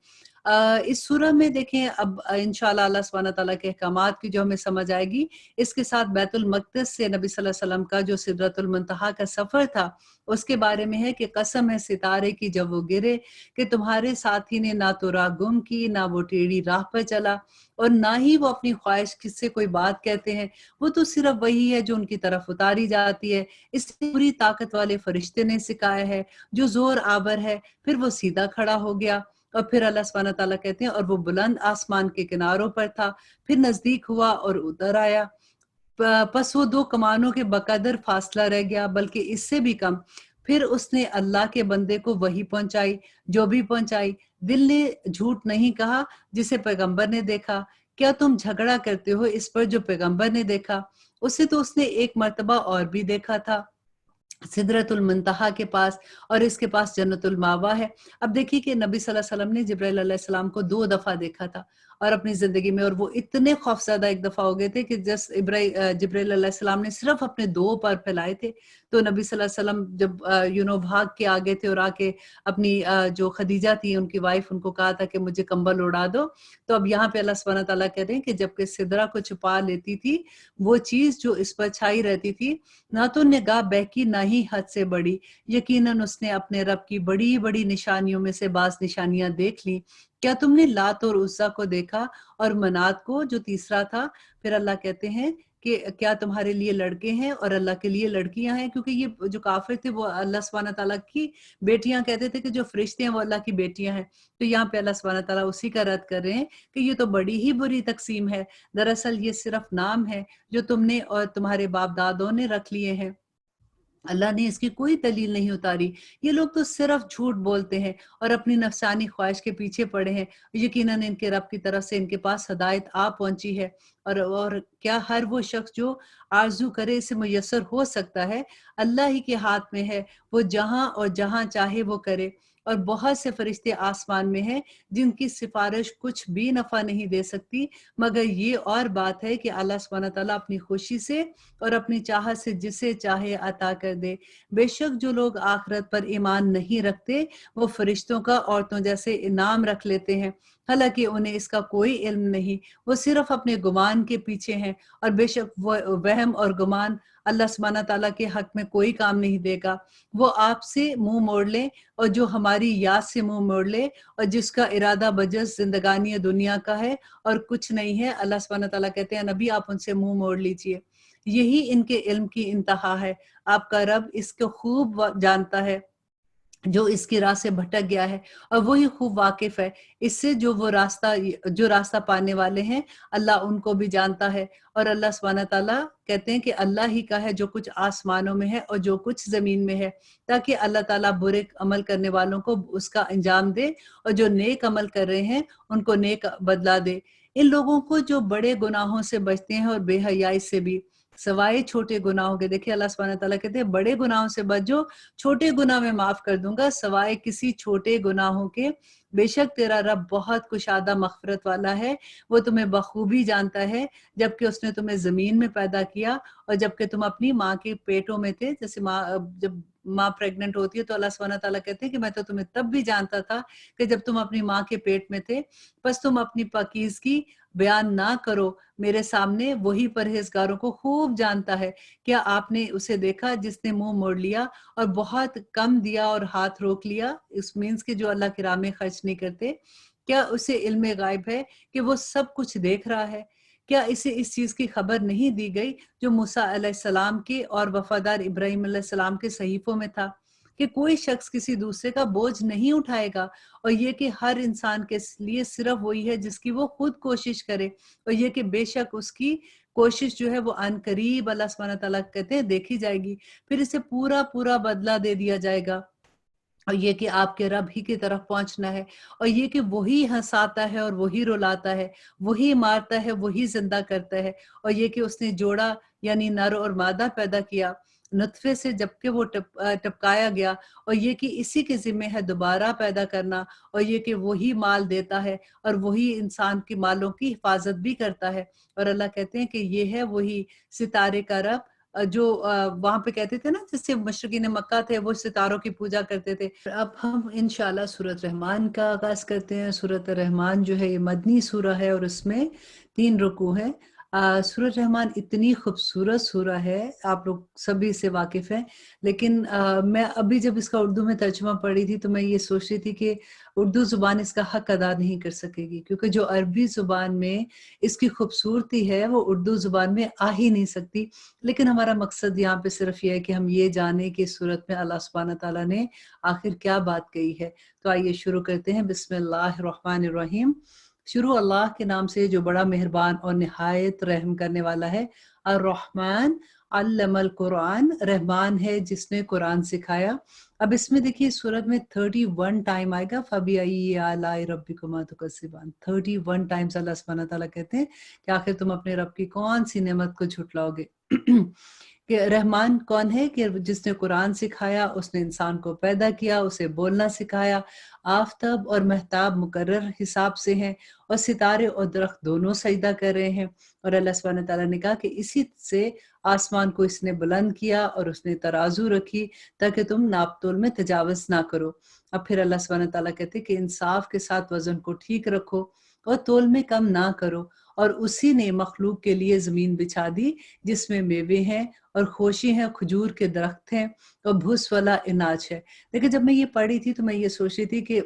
A: इस सूरह में देखें अब इंशाल्लाह अल्लाह सुब्हानहू तआला के अहकामात की जो हमें समझ आएगी, इसके साथ बैतुल मक़दिस से नबी सल्लल्लाहु अलैहि वसल्लम का जो सिदरतुल मुंतहा का सफ़र था, उसके बारे में है कि कसम है सितारे की जब वो गिरे कि तुम्हारे साथी ने ना तो राह गुम की, ना वो टेढ़ी राह पर चला और ना ही वो अपनी ख्वाहिश किससे कोई बात कहते हैं। वो तो सिर्फ वही है जो उनकी तरफ उतारी जाती है। इसलिए पूरी ताकत वाले फरिश्ते ने सिखाया है, जो ज़ोर आवर है। फिर वो सीधा खड़ा हो गया और फिर अल्लाह सुब्हानहू तआला कहते हैं और वो बुलंद आसमान के किनारों पर था, फिर नजदीक हुआ और उतर आया। बस वो 2 कमानों के बकदर फासला रह गया, बल्कि इससे भी कम। फिर उसने अल्लाह के बंदे को वही पहुंचाई जो भी पहुंचाई। दिल ने झूठ नहीं कहा जिसे पैगंबर ने देखा। क्या तुम झगड़ा करते हो इस पर जो पैगंबर ने देखा? उसे तो उसने एक मर्तबा और भी देखा था, सिदरतुल मुंतहा के पास, और इसके पास जन्नतुल मावा है। अब देखिए कि नबी सल्लल्लाहु अलैहि वसल्लम ने जिब्राइल अलैहिस्सलाम को 2 दफ़ा देखा था और अपनी ज़िंदगी में, और वो इतने खौफज़दा एक दफ़ा हो गए थे कि जिब्राइल अलैहिस्सलाम ने सिर्फ़ अपने 2 पैर फैलाए थे, तो नबी सल्लल्लाहु अलैहि वसल्लम जब भाग के आ गए थे और आके अपनी जो खदीजा थी उनकी वाइफ़, उनको कहा था कि मुझे कंबल उड़ा दो। तो अब यहाँ पे अल्लाह सुब्हानहू तआला कह रहे हैं कि जबकि सिदरा को छुपा लेती थी, वो चीज़ जो इस पर छाई रहती थी, ना तो निगाह बहकी ना ही हद से बड़ी। यकीनन उसने अपने रब की बड़ी-बड़ी निशानियों में से बाज़ निशानियाँ देख ली। क्या तुमने लात और उज़्ज़ा को देखा और मनात को जो तीसरा था? फिर अल्लाह कहते हैं कि क्या तुम्हारे लिए लड़के हैं और अल्लाह के लिए लड़कियाँ हैं? क्योंकि ये जो काफ़िर थे वो अल्लाह सुब्हानहू तआला की बेटियाँ कहते थे कि जो फरिश्ते हैं वो अल्लाह की बेटियाँ हैं। तो यहाँ पे अल्लाह सुब्हानहू तआला उसी का रद्द कर रहे हैं कि ये तो बड़ी ही बुरी तक़सीम है। दरअसल ये सिर्फ़ नाम है जो तुमने और तुम्हारे बाप-दादों ने रख लिए हैं। अल्लाह ने इसकी कोई दलील नहीं उतारी। ये लोग तो सिर्फ झूठ बोलते हैं और अपनी नफसानी ख्वाहिश के पीछे पड़े हैं। यकीनन इनके रब की तरफ से इनके पास हदायत आ पहुंची है, और क्या हर वो शख्स जो आरज़ू करे इसे मुयस्सर हो सकता है? अल्लाह ही के हाथ में है, वो जहाँ और जहाँ चाहे वो करे। اور بہت سے فرشتے آسمان میں ہیں جن کی سفارش کچھ بھی نفع نہیں دے سکتی، مگر یہ اور بات ہے کہ اللہ سبحانہ تعالیٰ اپنی خوشی سے اور اپنی چاہت سے جسے چاہے عطا کر دے۔ بے شک جو لوگ آخرت پر ایمان نہیں رکھتے وہ فرشتوں کا عورتوں جیسے انعام رکھ لیتے ہیں، حالانکہ انہیں اس کا کوئی علم نہیں، وہ صرف اپنے گمان کے پیچھے ہیں، اور بے شک وہ وہم اور گمان اللہ سبحانہ تعالیٰ کے حق میں کوئی کام نہیں دے گا۔ وہ آپ سے منہ موڑ لے اور جو ہماری یاد سے منہ موڑ لے اور جس کا ارادہ بجز زندگانی دنیا کا ہے اور کچھ نہیں ہے، اللہ سبحانہ تعالیٰ کہتے ہیں نبی آپ ان سے منہ موڑ لیجئے۔ یہی ان کے علم کی انتہا ہے، آپ کا رب اس کو خوب جانتا ہے جو اس کی راہ سے بھٹک گیا ہے، اور وہی خوب واقف ہے اس سے جو راستہ پانے والے ہیں، اللہ ان کو بھی جانتا ہے۔ اور اللہ سبحانہ تعالیٰ کہتے ہیں کہ اللہ ہی کا ہے جو کچھ آسمانوں میں ہے اور جو کچھ زمین میں ہے، تاکہ اللہ تعالیٰ برے عمل کرنے والوں کو اس کا انجام دے اور جو نیک عمل کر رہے ہیں ان کو نیک بدلہ دے۔ ان لوگوں کو جو بڑے گناہوں سے بچتے ہیں اور بے حیائی سے بھی، سوائے چھوٹے گناہوں کے، دیکھیں اللہ سبحانہ تعالیٰ کہتے ہیں بڑے گناہوں سے بچو، چھوٹے گناہ میں معاف کر دوں گا، سوائے کسی چھوٹے گناہوں کے، بے شک تیرا رب بہت کشادہ مغفرت والا ہے، وہ تمہیں بخوبی جانتا ہے، جبکہ اس نے تمہیں زمین میں پیدا کیا اور جبکہ تم اپنی ماں کے پیٹوں میں تھے، جیسے جب ماں پریگننٹ ہوتی ہے تو اللہ سبحانہ تعالیٰ کہتے ہیں کہ میں تو تمہیں تب بھی جانتا تھا کہ جب تم اپنی ماں کے پیٹ میں تھے، بس تم اپنی پاکیزگی بیان نہ کرو میرے سامنے، وہی پرہیزگاروں کو خوب جانتا ہے۔ کیا آپ نے اسے دیکھا جس نے منہ موڑ لیا اور بہت کم دیا اور ہاتھ روک لیا، اس مینس کہ جو اللہ کی راہ میں خرچ نہیں کرتے؟ کیا اسے علم غائب ہے کہ وہ سب کچھ دیکھ رہا ہے؟ کیا اسے اس چیز کی خبر نہیں دی گئی جو موسیٰ علیہ السلام کے اور وفادار ابراہیم علیہ السلام کے صحیفوں میں تھا، کہ کوئی شخص کسی دوسرے کا بوجھ نہیں اٹھائے گا، اور یہ کہ ہر انسان کے لیے صرف وہی ہے جس کی وہ خود کوشش کرے، اور یہ کہ بے شک اس کی کوشش جو ہے وہ عن قریب اللہ سبحانہ تعالیٰ کہتے ہیں دیکھی جائے گی، پھر اسے پورا پورا بدلہ دے دیا جائے گا۔ اور یہ کہ آپ کے رب ہی کی طرف پہنچنا ہے، اور یہ کہ وہی ہنساتا ہے اور وہی رلاتا ہے، وہی مارتا ہے وہی زندہ کرتا ہے، اور یہ کہ اس نے جوڑا یعنی نر اور مادہ پیدا کیا نطفے سے جبکہ وہ ٹپکایا گیا، اور یہ کہ اسی کے ذمہ ہے دوبارہ پیدا کرنا، اور یہ کہ وہی مال دیتا ہے اور وہی انسان کی مالوں کی حفاظت بھی کرتا ہے۔ اور اللہ کہتے ہیں کہ یہ ہے وہی ستارے کا رب جو وہاں پہ کہتے تھے نا جس سے مشرقین مکہ تھے وہ ستاروں کی پوجا کرتے تھے۔ اب ہم انشاءاللہ سورۃ رحمان کا آغاز کرتے ہیں۔ سورۃ رحمان جو ہے یہ مدنی سورہ ہے اور اس میں 3 رکوع ہیں۔ سورۃ رحمان اتنی خوبصورت سورہ ہے، آپ لوگ سبھی سے واقف ہیں، لیکن میں ابھی جب اس کا اردو میں ترجمہ پڑھی تھی تو میں یہ سوچ رہی تھی کہ اردو زبان اس کا حق ادا نہیں کر سکے گی، کیونکہ جو عربی زبان میں اس کی خوبصورتی ہے وہ اردو زبان میں آ ہی نہیں سکتی۔ لیکن ہمارا مقصد یہاں پہ صرف یہ ہے کہ ہم یہ جانیں کہ اس صورت میں اللہ سبحانہ تعالیٰ نے آخر کیا بات کہی ہے۔ تو آئیے شروع کرتے ہیں۔ بسم اللہ الرحمن الرحیم۔ شروع اللہ کے نام سے جو بڑا مہربان اور نہایت رحم کرنے والا ہے۔ الرحمن علم القرآن، رحمان ہے جس نے قرآن سکھایا۔ اب اس میں دیکھیے سورت میں 31 ٹائم آئے گا فَبِأَيِّ آلَاءِ رَبِّكُمَا تُكَذِّبَانِ، 31 ٹائمز اللہ سبحانہ تعالیٰ کہتے ہیں کہ آخر تم اپنے رب کی کون سی نعمت کو جھٹلاؤ گے۔ کہ رحمان کون ہے؟ کہ جس نے قرآن سکھایا، اس نے انسان کو پیدا کیا، اسے بولنا سکھایا۔ آفتاب اور مہتاب مقرر حساب سے ہیں، اور ستارے اور درخت دونوں سجدہ کر رہے ہیں۔ اور اللہ سبحانہ تعالیٰ نے کہا کہ اسی سے آسمان کو اس نے بلند کیا اور اس نے ترازو رکھی تاکہ تم ناپ تول میں تجاوز نہ کرو۔ اب پھر اللہ سبحانہ تعالیٰ کہتے ہیں کہ انصاف کے ساتھ وزن کو ٹھیک رکھو اور تول میں کم نہ کرو۔ اور اسی نے مخلوق کے لیے زمین بچھا دی جس میں میوے ہیں اور خوشی ہیں، کھجور کے درخت ہیں اور بھوس والا اناج ہے۔ لیکن جب میں یہ پڑھی تھی تو میں یہ سوچ رہی تھی کہ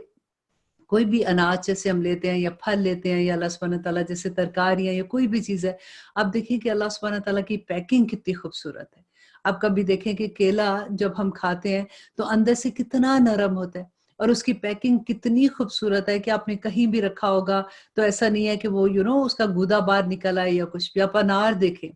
A: کوئی بھی اناج جیسے ہم لیتے ہیں یا پھل لیتے ہیں یا اللہ سبحانہ تعالیٰ جیسے ترکاریاں یا کوئی بھی چیز ہے، آپ دیکھیں کہ اللہ سبحانہ تعالیٰ کی پیکنگ کتنی خوبصورت ہے۔ آپ کبھی دیکھیں کہ کیلا جب ہم کھاتے ہیں تو اندر سے کتنا نرم ہوتا ہے، اور اس کی پیکنگ کتنی خوبصورت ہے کہ آپ نے کہیں بھی رکھا ہوگا تو ایسا نہیں ہے کہ وہ اس کا گودا باہر نکل آئے یا کچھ بھی۔ آپ انار دیکھیں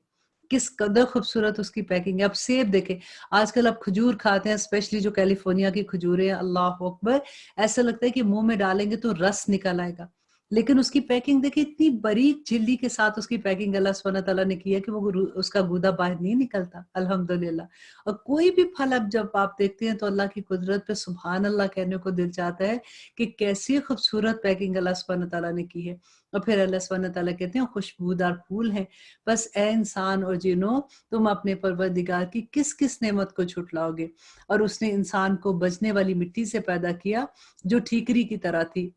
A: کس قدر خوبصورت اس کی پیکنگ ہے۔ آپ سیب دیکھیں، آج کل آپ کھجور کھاتے ہیں، اسپیشلی جو کیلیفورنیا کی کھجوریں ہیں، اللہ اکبر، ایسا لگتا ہے کہ منہ میں ڈالیں گے تو رس نکل آئے گا۔ लेकिन उसकी पैकिंग देखिए इतनी बारीक झिल्ली के साथ उसकी पैकिंग अल्लाह सुब्हानहू व तआला ने की है कि वो उसका गूदा बाहर नहीं निकलता, अल्हम्दुलिल्लाह। और कोई भी फल अब जब आप देखते हैं तो अल्लाह की कुदरत पे सुभान अल्लाह कहने को दिल चाहता है कि कैसी खूबसूरत पैकिंग अल्लाह सुब्हानहू व तआला ने की है। और फिर अल्लाह सुब्हानहू व तआला कहते हैं खुशबूदार फूल हैं। बस ए इंसान और जिन्नो, तुम अपने परवरदिगार की किस-किस नेमत को झुठलाओगे? और उसने इंसान को बजने वाली मिट्टी से पैदा किया जो ठीकरी की तरह थी,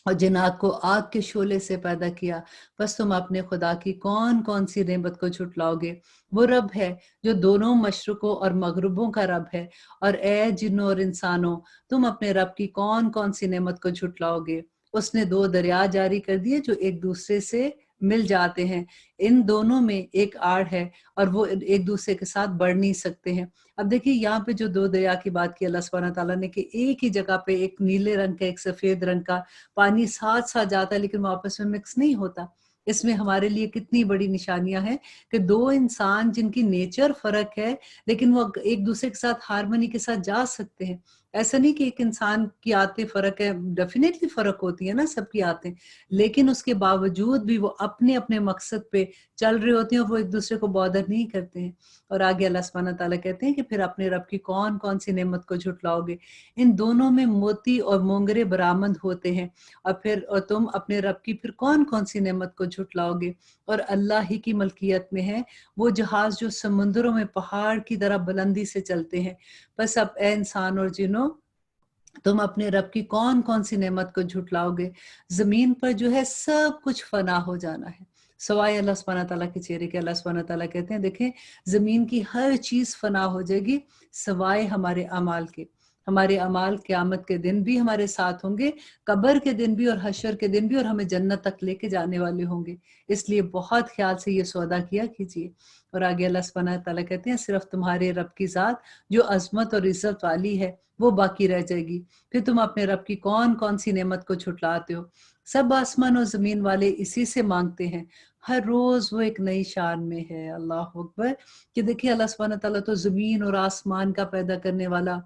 A: और जिन्नात को आग के शोले से पैदा किया। बस तुम अपने खुदा की कौन-कौन सी नेमत को झुठलाओगे? वो रब है जो दोनों मशरिकों और मगरिबों का रब है। और ए जिन्नों और इंसानों, तुम अपने रब की कौन-कौन सी नेमत को झुठलाओगे? उसने 2 दरिया जारी कर दिए जो एक दूसरे से मिल जाते हैं। इन दोनों में एक आड़ है और वो एक दूसरे के साथ बढ़ नहीं सकते हैं। अब देखिए यहाँ पे जो 2 दरिया की बात की अल्लाह सुब्हानहू व तआला ने कि एक ही जगह पे एक नीले रंग का, एक सफ़ेद रंग का पानी साथ-साथ जाता है लेकिन वो आपस में मिक्स नहीं होता। इसमें हमारे लिए कितनी बड़ी निशानियाँ हैं कि 2 इंसान जिनकी नेचर फ़र्क है, लेकिन वो एक दूसरे के साथ हार्मनी के साथ जा सकते हैं। ऐसा नहीं कि एक इंसान की आदतें फ़र्क है, डेफ़िनेटली फ़र्क होती है ना सबकी आदतें, लेकिन उसके बावजूद भी वो अपने-अपने मकसद पे चल रहे होते हैं और वो एक दूसरे को बॉदर नहीं करते हैं। और आगे अल्लाह सुब्हानहू व तआला कहते हैं कि फिर अपने रब की कौन-कौन सी नेमत को झुठलाओगे? इन दोनों में मोती और मोंगरे बरामद होते हैं। और तुम अपने रब की फिर कौन-कौन सी नेमत को झुठलाओगे? और अल्लाह ही की मलकियत में है वो जहाज़ जो समुद्रों में पहाड़ की तरह बुलंदी से चलते हैं। बस अब ए इंसान और जिन्नो, तुम अपने रब की कौन-कौन सी नेमत को झुठलाओगे? ज़मीन पर जो है सब कुछ फ़ना हो जाना है, सवाए अल्लाह सुब्हानहू व तआला के चेहरे के। अल्लाह सुब्हानहू व तआला कहते हैं देखें, ज़मीन की हर चीज़ फ़ना हो जाएगी सवाए हमारे अमाल के। हमारे अमाल क़यामत के दिन भी हमारे साथ होंगे, कब्र के दिन भी और हश्र के दिन भी, और हमें जन्नत तक लेके जाने वाले होंगे। इसलिए बहुत ख़्याल से ये सौदा किया कीजिए। और आगे अल्लाह सुब्हानहू व तआला कहते हैं सिर्फ़ तुम्हारे रब की ज़ात जो अज़मत और इज़्ज़त वाली है, वो बाकी रह जाएगी। फिर तुम अपने रब की कौन-कौन सी नेमत को झुठलाते हो? सब आसमान और ज़मीन वाले इसी से माँगते हैं। हर रोज़ वो एक नई शान में है। अल्लाहु अकबर! कि देखिए अल्लाह सुब्हानहू व तआला तो ज़मीन और आसमान का पैदा करने वाला,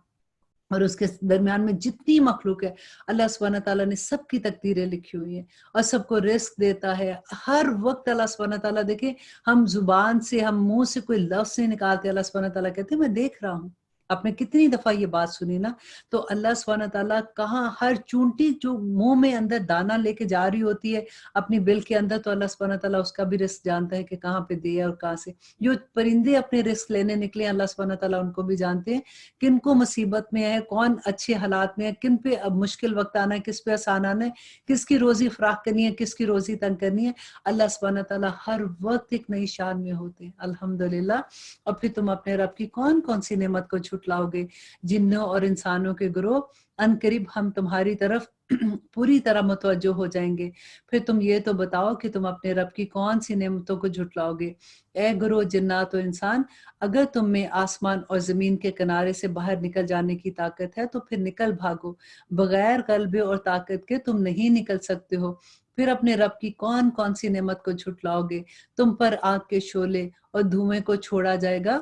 A: और उसके दरमियान में जितनी मखलूक है, अल्लाह सुब्हानहू व तआला ने सबकी तकदीरें लिखी हुई हैं और सबको रिज़्क देता है। हर वक़्त अल्लाह सुब्हानहू व तआला देखिए, हम ज़ुबान से, हम मुँह से कोई लफ्ज़ नहीं निकालते, अल्लाह सुब्हानहू व तआला कहते हैं मैं देख रहा हूँ। आपने कितनी दफ़ा ये बात सुनी ना, तो अल्लाह सुब्हानहू व तआला कहाँ हर चूंटी जो मुँह में अंदर दाना लेके जा रही होती है अपनी बिल के अंदर, तो अल्लाह सुब्हानहू व तआला उसका भी रिज़्क जानता है कि कहाँ पे दे और कहाँ से। जो परिंदे अपने रिज़्क लेने निकले, अल्लाह सुब्हानहू व तआला उनको भी जानते हैं, किनको मुसीबत में है, कौन अच्छे हालात में है, किन पे अब मुश्किल वक़्त आना है, किस पे आसान आना है, किसकी रोज़ी फ़राख करनी है, किसकी रोज़ी तंग करनी है। अल्लाह सुब्हानहू व तआला हर वक़्त एक नई शान में होते हैं, अल्हम्दुलिल्लाह। और फिर तुम अपने रब की कौन-कौन सी नेमत को झुठलाओगे? जिन्नों और इंसानों के गिरोह, अनकरीब हम तुम्हारी तरफ पूरी तरह मुतवज्जो हो जाएँगे। फिर तुम ये तो बताओ कि तुम अपने रब की कौन-सी नेमतों को झुठलाओगे? ए गिरोह जिन्नात और इंसान, अगर तुम में आसमान और ज़मीन के किनारे से बाहर निकल जाने की ताकत है, तो फिर निकल भागो। बगैर ग़लबे और ताकत के तुम नहीं निकल सकते हो। फिर अपने रब की कौन-कौन सी नेमत को झुठलाओगे? तुम पर आग के शोले और धुएँ को छोड़ा जाएगा।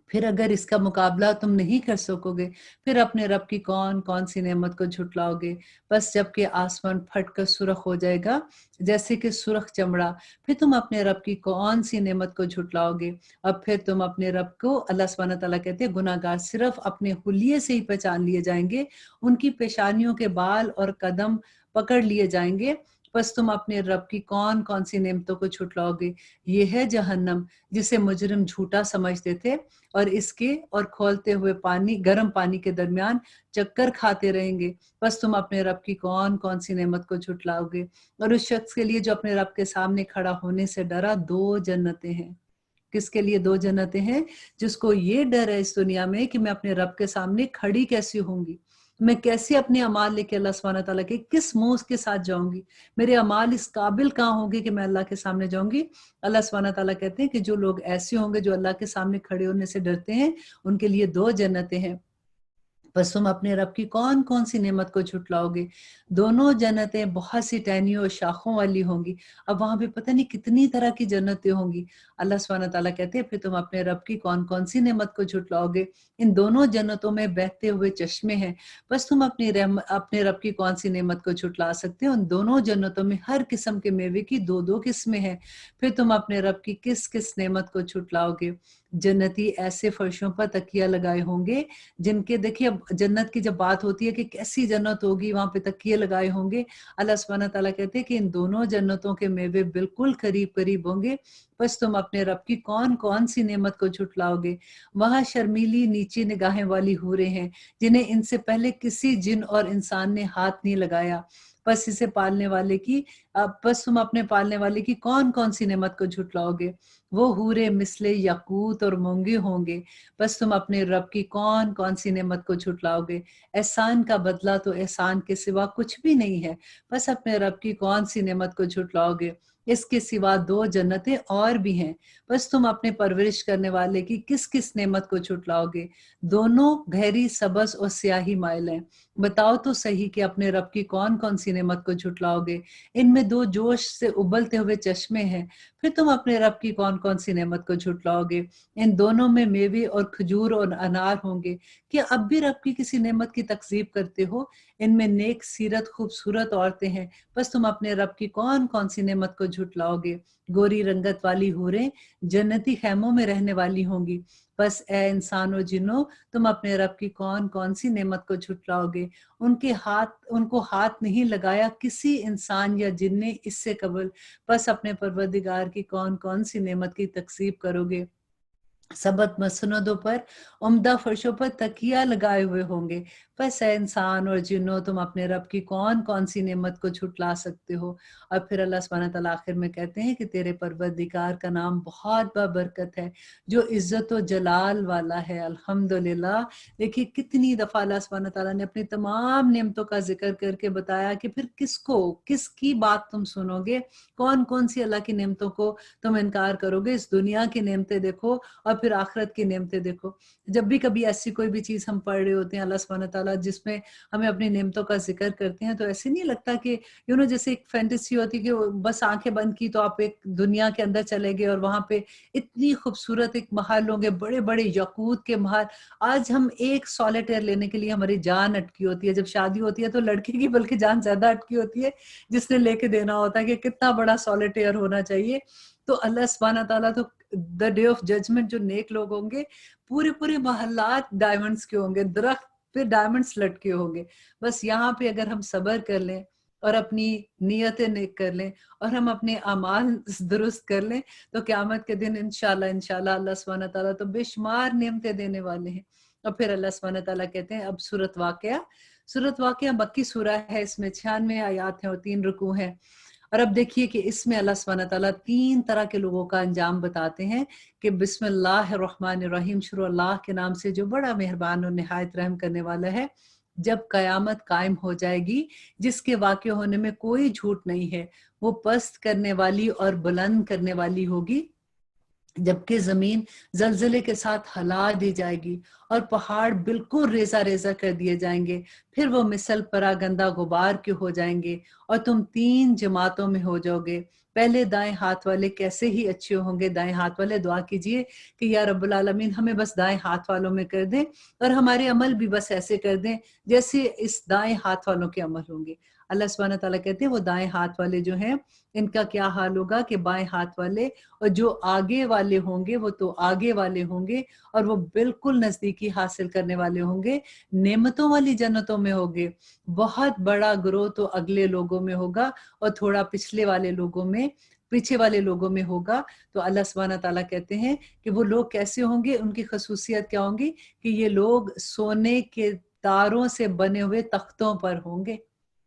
A: फिर अगर इसका मुकाबला तुम नहीं कर सकोगे, फिर अपने रब की कौन-कौन सी नेमत को झुठलाओगे? बस जबकि आसमान फटकर सुर्ख़ हो जाएगा, जैसे कि सुर्ख़ चमड़ा, फिर तुम अपने रब की कौन-सी नेमत को झुठलाओगे? और फिर तुम अपने रब को, अल्लाह सुब्हानहू व तआला कहते हैं, गुनाहगार सिर्फ़ अपने हुलिये से ही पहचान लिए जाएँगे, उनकी पेशानियों के बाल और कदम पकड़ लिए जाएँगे। बस तुम अपने रब की कौन-कौन सी नेमतों को झुठलाओगे? ये है जहन्नम जिसे मुजरिम झूठा समझते थे, और इसके और खौलते हुए पानी, गर्म पानी के दरमियान चक्कर खाते रहेंगे। बस तुम अपने रब की कौन-कौन सी नेमत को झुठलाओगे? और उस शख्स के लिए जो अपने रब के सामने खड़ा होने से डरा, 2 जन्नतें हैं। किसके लिए 2 जन्नतें हैं? जिसको ये डर है इस दुनिया में कि मैं अपने रब के सामने खड़ी कैसे होंगी? मैं कैसे अपने अमाल लेके अल्लाह सुब्हानहू व तआला के किस मुँह के साथ जाऊँगी? मेरे अमाल इस काबिल कहाँ होंगे कि मैं अल्लाह के सामने जाऊँगी? अल्लाह सुब्हानहू व तआला कहते हैं कि जो लोग ऐसे होंगे जो अल्लाह के सामने खड़े होने से डरते हैं, उनके लिए 2 जन्नतें हैं। बस तुम अपने रब की कौन कौन सी नेमत को झुटलाओगे। दोनों जन्नतें बहुत सी टहनियों और शाखों वाली होंगी। अब वहां पे पता नहीं कितनी तरह की जन्नतें होंगी। अल्लाह सुब्हानहू तआला कहते हैं फिर तुम अपने रब की कौन कौन सी नेमत को झुटलाओगे। इन दोनों जन्नतों में बहते हुए चश्मे हैं। बस तुम अपने रब की कौन सी नेमत को झुटला सकते हो। उन दोनों जन्नतों में हर किस्म के मेवे की दो दो किस्में हैं। फिर तुम अपने रब की किस किस नेमत को झुटलाओगे। जन्नती ऐसे फर्शों पर तकिया लगाए होंगे जिनके, देखिए अब जन्नत की जब बात होती है कि कैसी जन्नत होगी, वहां पे तकिए लगाए होंगे। अल्लाह सुब्हानहू तआला कहते हैं कि इन दोनों जन्नतों के मेवे बिल्कुल करीब करीब होंगे। बस तुम अपने रब की कौन कौन सी नेमत को झुटलाओगे। वहां शर्मीली नीची निगाहें वाली हूरें हैं जिन्हें इनसे पहले किसी जिन और इंसान ने हाथ नहीं लगाया। बस इसे पालने वाले की बस तुम अपने पालने वाले की कौन कौन सी नेमत को झुटलाओगे। वो हूरे मिसले यकूत और मूंगे होंगे। बस तुम अपने रब की कौन कौन सी नेमत को झुटलाओगे। एहसान का बदला तो एहसान के सिवा कुछ भी नहीं है। बस अपने रब की कौन सी नेमत को झुटलाओगे। इसके सिवा दो जन्नतें और भी हैं। बस तुम अपने परवरिश करने वाले की किस किस नेमत को झुटलाओगे। दोनों गहरी सबस और स्याही माइल हैं। बताओ तो सही कि अपने रब की कौन कौन सी नेमत को झुटलाओगे। इनमें दो जोश से उबलते हुए चश्मे हैं। फिर तुम अपने रब की कौन कौन सी नेमत को झुटलाओगे। इन दोनों में मेवे और खजूर और अनार होंगे। कि अब भी रब की किसी नेमत की तकजीब करते हो। इनमें नेक सीरत खूबसूरत औरतें हैं। बस तुम अपने रब की कौन कौन सी नेमत को झुटलाओगे। गोरी रंगत वाली हूरें जन्नती खैमों में रहने वाली होंगी। बस ए इंसान और जिन्नो, तुम अपने रब की कौन कौन सी नेमत को झुटलाओगे। उनको हाथ नहीं लगाया किसी इंसान या जिन ने इससे कबल। बस अपने परवरदिगार की कौन कौन सी नेमत की तकसीब करोगे। सबत मसनदों पर उम्दा फर्शों पर तकिया लगाए हुए होंगे। बस ए इंसान और जिन्नो, तुम अपने रब की कौन कौन सी नेमत को झुटला सकते हो। और फिर अल्लाह सुब्हानहू तआला आखिर में कहते हैं कि तेरे परवरदिगार का नाम बहुत बाबरकत है जो इज्जत और जलाल वाला है। अल्हम्दुलिल्लाह। देखिए कितनी दफा अल्लाह सुब्हानहू तआला ने अपनी तमाम नेमतों का जिक्र करके बताया कि फिर किसकी बात तुम सुनोगे। कौन कौन सी अल्लाह की नेमतों को तुम इनकार करोगे। इस दुनिया की नेमतें देखो और फिर आखिरत की नेमतें देखो। जब भी कभी ऐसी कोई भी चीज हम पढ़ रहे होते हैं अल्लाह सुब्हानहू तआला जिसमें हमें अपनी नेमतों का जिक्र करते हैं, तो ऐसे नहीं लगता कि जैसे एक फैंटेसी होती है कि बस आंखें बंद की तो आप एक दुनिया के अंदर चले गए और वहां पे इतनी खूबसूरत एक महल होंगे, बड़े बड़े यकूत के महल। आज हम एक सॉलिटेयर लेने के लिए हमारी जान अटकी होती है। जब शादी होती है तो लड़के की बल्कि जान ज्यादा अटकी होती है, जिसने लेके देना होता है कि कितना बड़ा सॉलिटेयर होना चाहिए। तो अल्लाह सुब्हानहू तआला तो द डे ऑफ जजमेंट जो नेक लोग होंगे, पूरे पूरे महल्लात डायमंड्स के होंगे, दरख्त पे डायमंड्स लटके होंगे। बस यहाँ पे अगर हम सब्र कर लें और अपनी नियतें नेक कर लें और हम अपने अमाल दुरुस्त कर लें, तो क़यामत के दिन इंशाल्लाह इंशाल्लाह अल्लाह सुब्हानहू तआला तो बेशुमार नेमतें देने वाले हैं। और फिर अल्लाह सुब्हानहू तआला कहते हैं, अब सूरत वाक़या मक्की सूरा है। इसमें 96 आयात हैं और 3 रुकू हैं। और अब देखिए कि इसमें अल्लाह सुब्हानहू तआला 3 तरह के लोगों का अंजाम बताते हैं कि बिस्मिल्लाहिर्रहमानिर्रहीम, शुरू अल्लाह के नाम से जो बड़ा मेहरबान और निहायत रहम करने वाला है। जब कयामत कायम हो जाएगी, जिसके वाक़ होने में कोई झूठ नहीं है, वो पस्त करने वाली और बुलंद करने वाली होगी। जबकि जमीन जलजले के साथ हिला दी जाएगी और पहाड़ बिल्कुल रेजा रेजा कर दिए जाएंगे। फिर वो मिसल परागंदा गुबार के हो जाएंगे और तुम 3 जमातों में हो जाओगे। पहले दाएं हाथ वाले कैसे ही अच्छे होंगे। दाएं हाथ वाले दुआ कीजिए कि या रब्बुल आलमीन हमें बस दाएं हाथ वालों में कर दें और हमारे अमल भी बस ऐसे कर दें जैसे इस दाएं हाथ वालों के अमल होंगे। अल्लाह सुब्हानहू तआला कहते हैं वो दाएं हाथ वाले जो हैं, इनका क्या हाल होगा कि बाएं हाथ वाले और जो आगे वाले होंगे वो तो आगे वाले होंगे और वो बिल्कुल नजदीकी हासिल करने वाले होंगे, नेमतों वाली जन्नतों में होंगे। बहुत बड़ा ग्रोह तो अगले लोगों में होगा और थोड़ा पीछे वाले लोगों में होगा। तो अल्लाह सुब्हानहू तआला कहते हैं कि वो लोग कैसे होंगे, उनकी खसूसियत क्या होंगी कि ये लोग सोने के तारों से बने हुए तख्तों पर होंगे।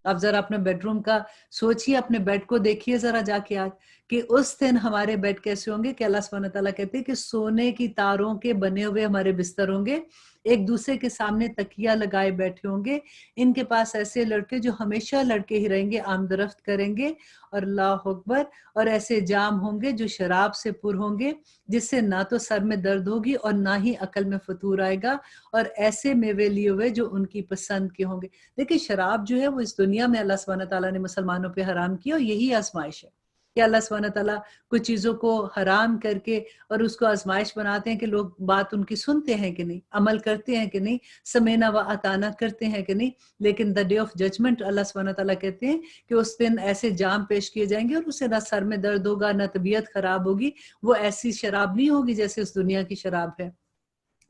A: अब जरा अपने बेडरूम का सोचिए, अपने बेड को देखिए जरा जाके आज کہ उस दिन हमारे बेड कैसे होंगे कि अल्लाह सुब्हानहू तआला कहते हैं कि सोने की तारों के बने हुए हमारे बिस्तर होंगे, एक दूसरे के सामने तकिया लगाए बैठे होंगे। इनके पास ऐसे लड़के जो हमेशा लड़के ही रहेंगे, आमदरफ्त करेंगे और अल्लाहु अकबर, और ऐसे जाम होंगे जो शराब से पुर होंगे, जिससे ना तो सर में दर्द होगी और ना ही अकल में फतूर आएगा, और ऐसे मेवे लिए हुए जो उनकी पसंद के होंगे। देखिए शराब जो है वो इस दुनिया में अल्लाह सुब्हानहू तआला ने मुसलमानों पे हराम की, और यही आज़माइश है कि अल्लाह सुब्हानहू तआला कुछ चीज़ों को हराम करके और उसको आज़माइश बनाते हैं कि लोग बात उनकी सुनते हैं कि नहीं, अमल करते हैं कि नहीं, समेना व अताना करते हैं कि नहीं। लेकिन द डे ऑफ जजमेंट अल्लाह सुब्हानहू तआला कहते हैं कि उस दिन ऐसे जाम पेश किए जाएंगे और उससे ना सर में दर्द होगा, ना तबीयत खराब होगी। वो ऐसी शराब नहीं होगी जैसे इस दुनिया की शराब है।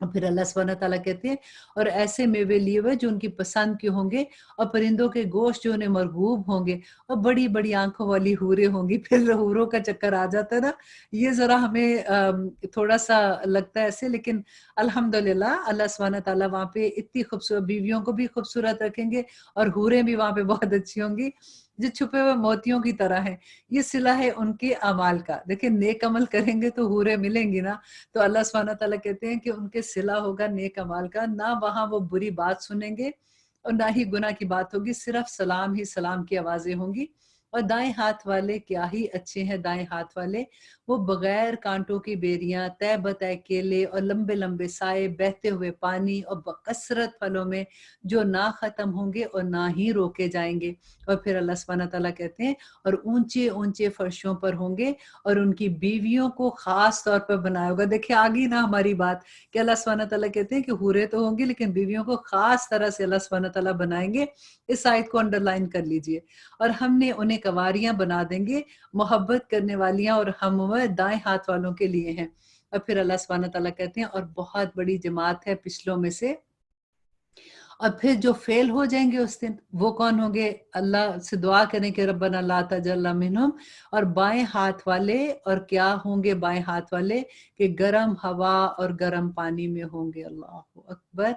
A: और फिर अल्लाह सुब्हानहू तआला कहते हैं और ऐसे मेवे लिए हुए जो उनकी पसंद के होंगे, और परिंदों के गोश्त जो उन्हें मरगूब होंगे, और बड़ी-बड़ी आँखों वाली हूरें होंगी। फिर हूरों का चक्कर आ जाता है ना, ये ज़रा हमें थोड़ा-सा लगता है ऐसे, लेकिन अल्हम्दुलिल्लाह अल्लाह सुब्हानहू तआला वहाँ पे इतनी खूबसूरत बीवियों को भी खूबसूरत रखेंगे, और हूरें भी वहाँ पे बहुत अच्छी होंगी, जो छुपे हुए मोतियों की तरह हैं। ये सिला है उनके अमाल का। देखिए नेक अमल करेंगे तो हूरें मिलेंगी ना, तो अल्लाह सुब्हानहू तआला कहते हैं कि उनके सिला होगा नेक अमाल का, ना वहाँ वो बुरी बात सुनेंगे और ना ही गुनाह की बात होगी, सिर्फ सलाम ही सलाम की आवाज़ें होंगी। और दाएँ हाथ वाले क्या ही अच्छे हैं दाएँ हाथ वाले, वो बगैर काँटों की बेरियाँ, तय ब-तय केले और लंबे-लंबे साए, बहते हुए पानी और बकसरत फलों में जो ना ख़त्म होंगे और ना ही रोके जाएँगे। और फिर अल्लाह सुब्हानहू तआला कहते हैं और ऊँचे-ऊँचे फर्शों पर होंगे, और उनकी बीवियों को ख़ास तौर पर बनाया होगा। देखिए आ गई ना हमारी बात कि अल्लाह सुब्हानहू तआला कहते हैं कि हूरें तो होंगी, लेकिन बीवियों को ख़ास तरह से अल्लाह सुब्हानहू तआला बनाएँगे। इस आयत को अंडरलाइन कर लीजिए। और हमने उन्हें कवारियाँ बना देंगे, मोहब्बत करने वालियाँ और हमवर दाएँ हाथ वालों के लिए हैं। और फिर अल्लाह सुब्हानहू तआला कहते हैं और बहुत बड़ी जमात है पिछलों में से, और फिर जो फेल हो जाएँगे उस दिन, वो कौन होंगे? अल्लाह से दुआ करें कि रब्बना ला तजल्ना मिनहुम, और बाएँ हाथ वाले, और क्या होंगे बाएँ हाथ वाले कि गरम हवा और गरम पानी में होंगे। अल्लाहु अकबर।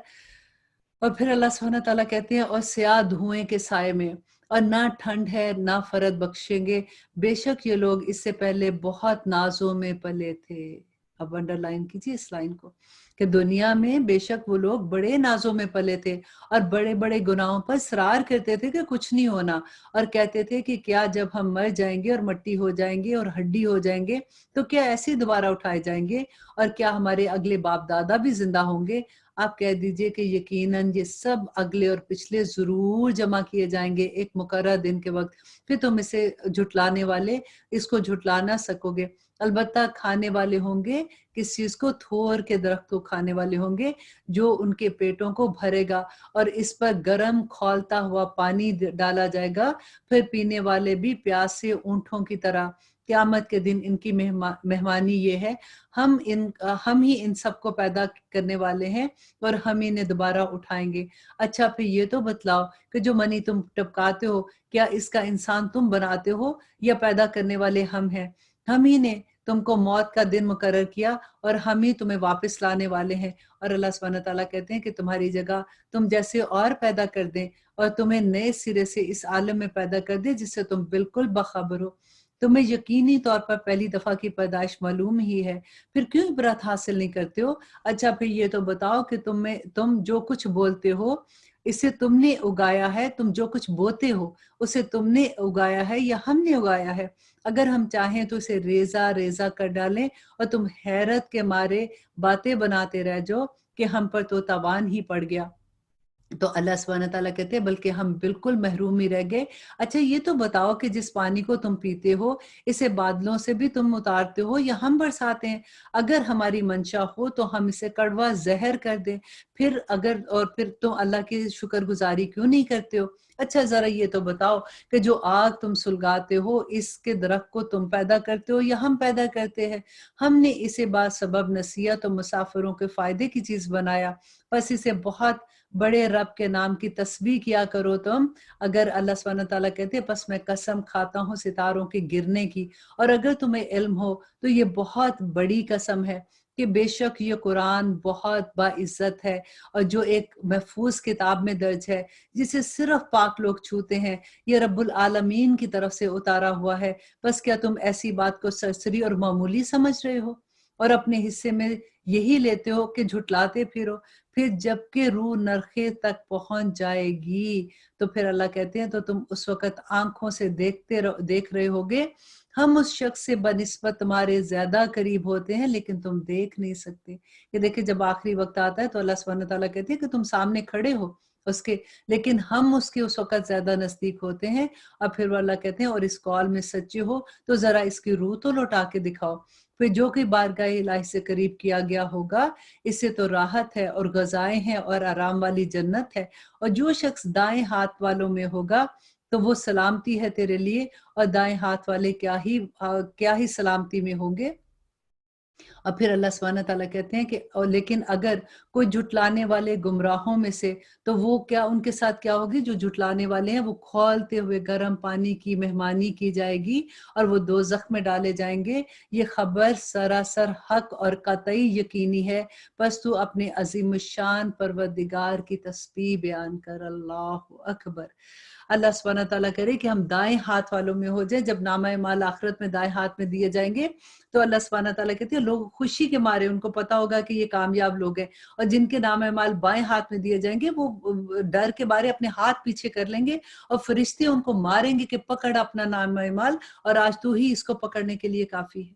A: और फिर अल्लाह सुब्हानहू तआला कहते हैं और स्याह धुएँ के साए में, और ना ठंड है ना फरद बख्शेंगे, बेशक ये लोग इससे पहले बहुत नाज़ों में पले थे। अब अंडरलाइन कीजिए इस लाइन को कि दुनिया में बेशक वो लोग बड़े नाज़ों में पले थे और बड़े-बड़े गुनाहों पर इसरार करते थे कि कुछ नहीं होना, और कहते थे कि क्या जब हम मर जाएँगे और मिट्टी हो जाएँगे और हड्डी हो जाएँगे, तो क्या ऐसे ही दोबारा उठाए जाएँगे? और क्या हमारे अगले बाप-दादा भी ज़िंदा होंगे? आप कह दीजिए कि यकीनन ये सब अगले और पिछले ज़रूर जमा किए जाएँगे एक मुकर्रर दिन के वक़्त। फिर तुम इसे झुटलाने वाले इसको झुटला ना सकोगे। अलबत्ता खाने वाले होंगे किस चीज़ को? थोर के दरख्त को खाने वाले होंगे, जो उनके पेटों को भरेगा, और इस पर गरम खौलता हुआ पानी डाला जाएगा, फिर पीने वाले भी प्यासे ऊँटों की तरह। क़यामत के दिन इनकी मेहमानी ये है, हम ही इन सबको पैदा करने वाले हैं और हम इन्हें दोबारा उठाएँगे। अच्छा फिर ये तो बतलाओ कि जो मनी तुम टपकाते हो, क्या इसका इंसान तुम बनाते हो या पैदा करने वाले हम हैं? हम ही ने तुमको मौत का दिन मुकर्रर किया और हम ही तुम्हें वापस लाने वाले हैं। और अल्लाह सुब्हानहू तआला कहते हैं कि तुम्हारी जगह तुम जैसे और पैदा कर दें, और तुम्हें नए सिरे से इस आलम में पैदा कर दें जिससे तुम बिल्कुल बाखबर हो। तुम्हें यकीनी तौर पर पहली दफ़ा की पैदाइश मालूम ही है, फिर क्यों इबरत हासिल नहीं करते हो? अच्छा फिर ये तो बताओ कि तुम जो कुछ बोलते हो, इसे तुमने उगाया है, तुम जो कुछ बोते हो, उसे तुमने उगाया है या हमने उगाया है? अगर हम चाहें तो इसे रेज़ा-रेज़ा कर डालें और तुम हैरत के मारे बातें बनाते रह जाओ कि हम पर तो तावान ही पड़ गया। तो अल्लाह सुब्हानहू तआला कहते हैं बल्कि हम बिल्कुल महरूम ही रह गए। अच्छा ये तो बताओ कि जिस पानी को तुम पीते हो, इसे बादलों से भी तुम उतारते हो या हम बरसाते हैं? अगर हमारी मंशा हो तो हम इसे कड़वा ज़हर कर दें। फिर तुम अल्लाह की शुक्रगुज़ारी क्यों नहीं करते हो? अच्छा ज़रा ये तो बताओ कि जो आग तुम सुलगाते हो, इसके दरख्त को तुम पैदा करते हो या हम पैदा करते हैं? हमने इसे बासबब नसीहत और मुसाफिरों के फ़ायदे की चीज़ बनाया, बस इसे बहुत बड़े रब के नाम की तस्बीह किया करो तुम। अगर अल्लाह सुब्हानहू तआला कहते हैं बस मैं कसम खाता हूँ सितारों के गिरने की, और अगर तुम्हें इल्म हो तो ये बहुत बड़ी कसम है। کہ बेशक ये कुरान बहुत बाइज़्ज़त है और जो एक महफूज़ किताब में दर्ज है, जिसे सिर्फ़ पाक लोग छूते हैं, ये रब्बुल आलमीन की तरफ से उतारा हुआ है। बस क्या तुम ऐसी बात को सरसरी और मामूली समझ रहे हो? और अपने हिस्से में यही लेते हो कि झुठलाते फिरो। फिर जबकि रूह नरखे तक पहुँच जाएगी, तो फिर अल्लाह कहते हैं तो तुम उस वक़्त आँखों से देख रहे होगे, हम उस शख्स से बनिस्बत तुम्हारे ज़्यादा करीब होते हैं, लेकिन तुम देख नहीं सकते। ये देखिए जब आखिरी वक़्त आता है तो अल्लाह सुब्हानहू व तआला कहते हैं कि तुम सामने खड़े हो उसके, लेकिन हम उसके उस वक़्त ज़्यादा नज़दीक होते हैं। और फिर वो अल्लाह कहते हैं और इस कौल में सच्चे हो तो ज़रा इसकी रूह तो लौटा के दिखाओ। फिर जो कोई बारगाह इलाही से करीब किया गया होगा, इससे तो राहत है और ग़ज़ाएँ हैं और आराम वाली जन्नत है। और जो शख्स दाएँ हाथ वालों में होगा, तो वो सलामती है तेरे लिए, और दाएँ हाथ वाले क्या ही सलामती में होंगे। और फिर अल्लाह सुब्हानहू व तआला कहते हैं कि और लेकिन अगर कोई झुटलाने वाले गुमराहों में से, तो वो क्या उनके साथ क्या होगी, जो झुटलाने वाले हैं वो खौलते हुए गर्म पानी की मेहमानी की जाएगी और वो दोज़ख में डाले जाएँगे। ये खबर सरासर हक और कतई यकीनी है, बस तू अपने अज़ीमुश्शान परवरदिगार की तस्बीह बयान कर। अल्लाहु अकबर। अल्लाह सुब्हानहू व तआला करे कि हम दाएँ हाथ वालों में हो जाएँ, जब नामा-ए-माल आखिरत में दाएँ हाथ में दिए जाएँगे, तो अल्लाह सुब्हानहू व तआला कहते हैं लोग खुशी के मारे, उनको पता होगा कि ये कामयाब लोग हैं, और जिनके नामा-ए-माल बाएँ हाथ में दिए जाएँगे वो डर के मारे अपने हाथ पीछे कर लेंगे और फरिश्ते उनको मारेंगे कि पकड़ अपना नामा-ए-माल और आज तू ही इसको पकड़ने के लिए काफ़ी है।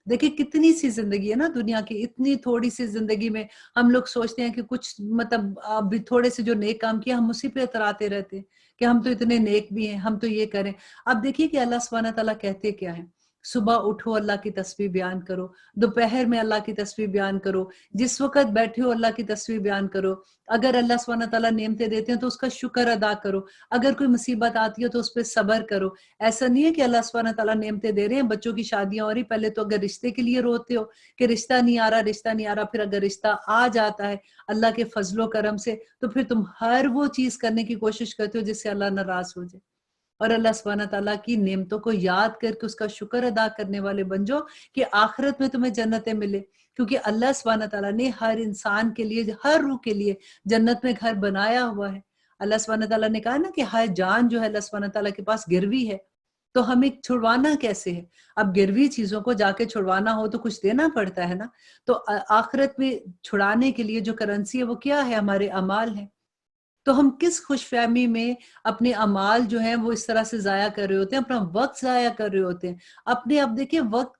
A: देखिए कितनी सी ज़िंदगी है ना दुनिया की, इतनी थोड़ी-सी ज़िंदगी में हम लोग सोचते हैं कि कुछ मतलब अभी थोड़े से जो नेक काम किए हम उसी पे इतराते रहते हैं कि हम तो इतने नेक भी हैं, हम तो ये करें। अब देखिए कि अल्लाह सुब्हानहू व तआला कहते क्या हैं, सुबह उठो अल्लाह की तस्बीह बयान करो, दोपहर में अल्लाह की तस्बीह बयान करो, जिस वक़्त बैठे हो अल्लाह की तस्बीह बयान करो। अगर अल्लाह सुब्हानहू व तआला नेमतें देते हैं तो उसका शुक्र अदा करो, अगर कोई मुसीबत आती है तो उस पे सब्र करो। ऐसा नहीं है कि अल्लाह सुब्हानहू व तआला नेमतें दे रहे हैं, बच्चों की शादियाँ हो रही, पहले तो अगर रिश्ते के लिए रोते हो कि रिश्ता नहीं आ रहा, रिश्ता नहीं आ रहा, फिर अगर रिश्ता आ जाता है अल्लाह के फज़्ल व करम से, तो फिर तुम हर वो चीज़ करने की कोशिश करते हो जिससे अल्लाह नाराज़ हो जाए। और अल्लाह सुब्हानहू व तआला की नेमतों को याद करके उसका शुक्र अदा करने वाले बन जाओ कि आखिरत में तुम्हें जन्नतें मिले, क्योंकि अल्लाह सुब्हानहू व तआला ने हर इंसान के लिए, हर रूह के लिए जन्नत में घर बनाया हुआ है। अल्लाह सुब्हानहू व तआला ने कहा ना कि हर जान जो है अल्लाह सुब्हानहू व तआला के पास गिरवी है, तो हमें छुड़वाना कैसे है? अब गिरवी चीज़ों को जाके छुड़वाना हो तो कुछ देना पड़ता है ना, तो आखिरत में छुड़ाने के लिए जो करेंसी है वो क्या है? हमारे अमाल हैं। तो हम किस खुशफ़हमी में अपने अमाल जो हैं वो इस तरह से ज़ाया कर रहे होते हैं, अपना वक़्त ज़ाया कर रहे होते हैं। अपने आप देखिए वक़्त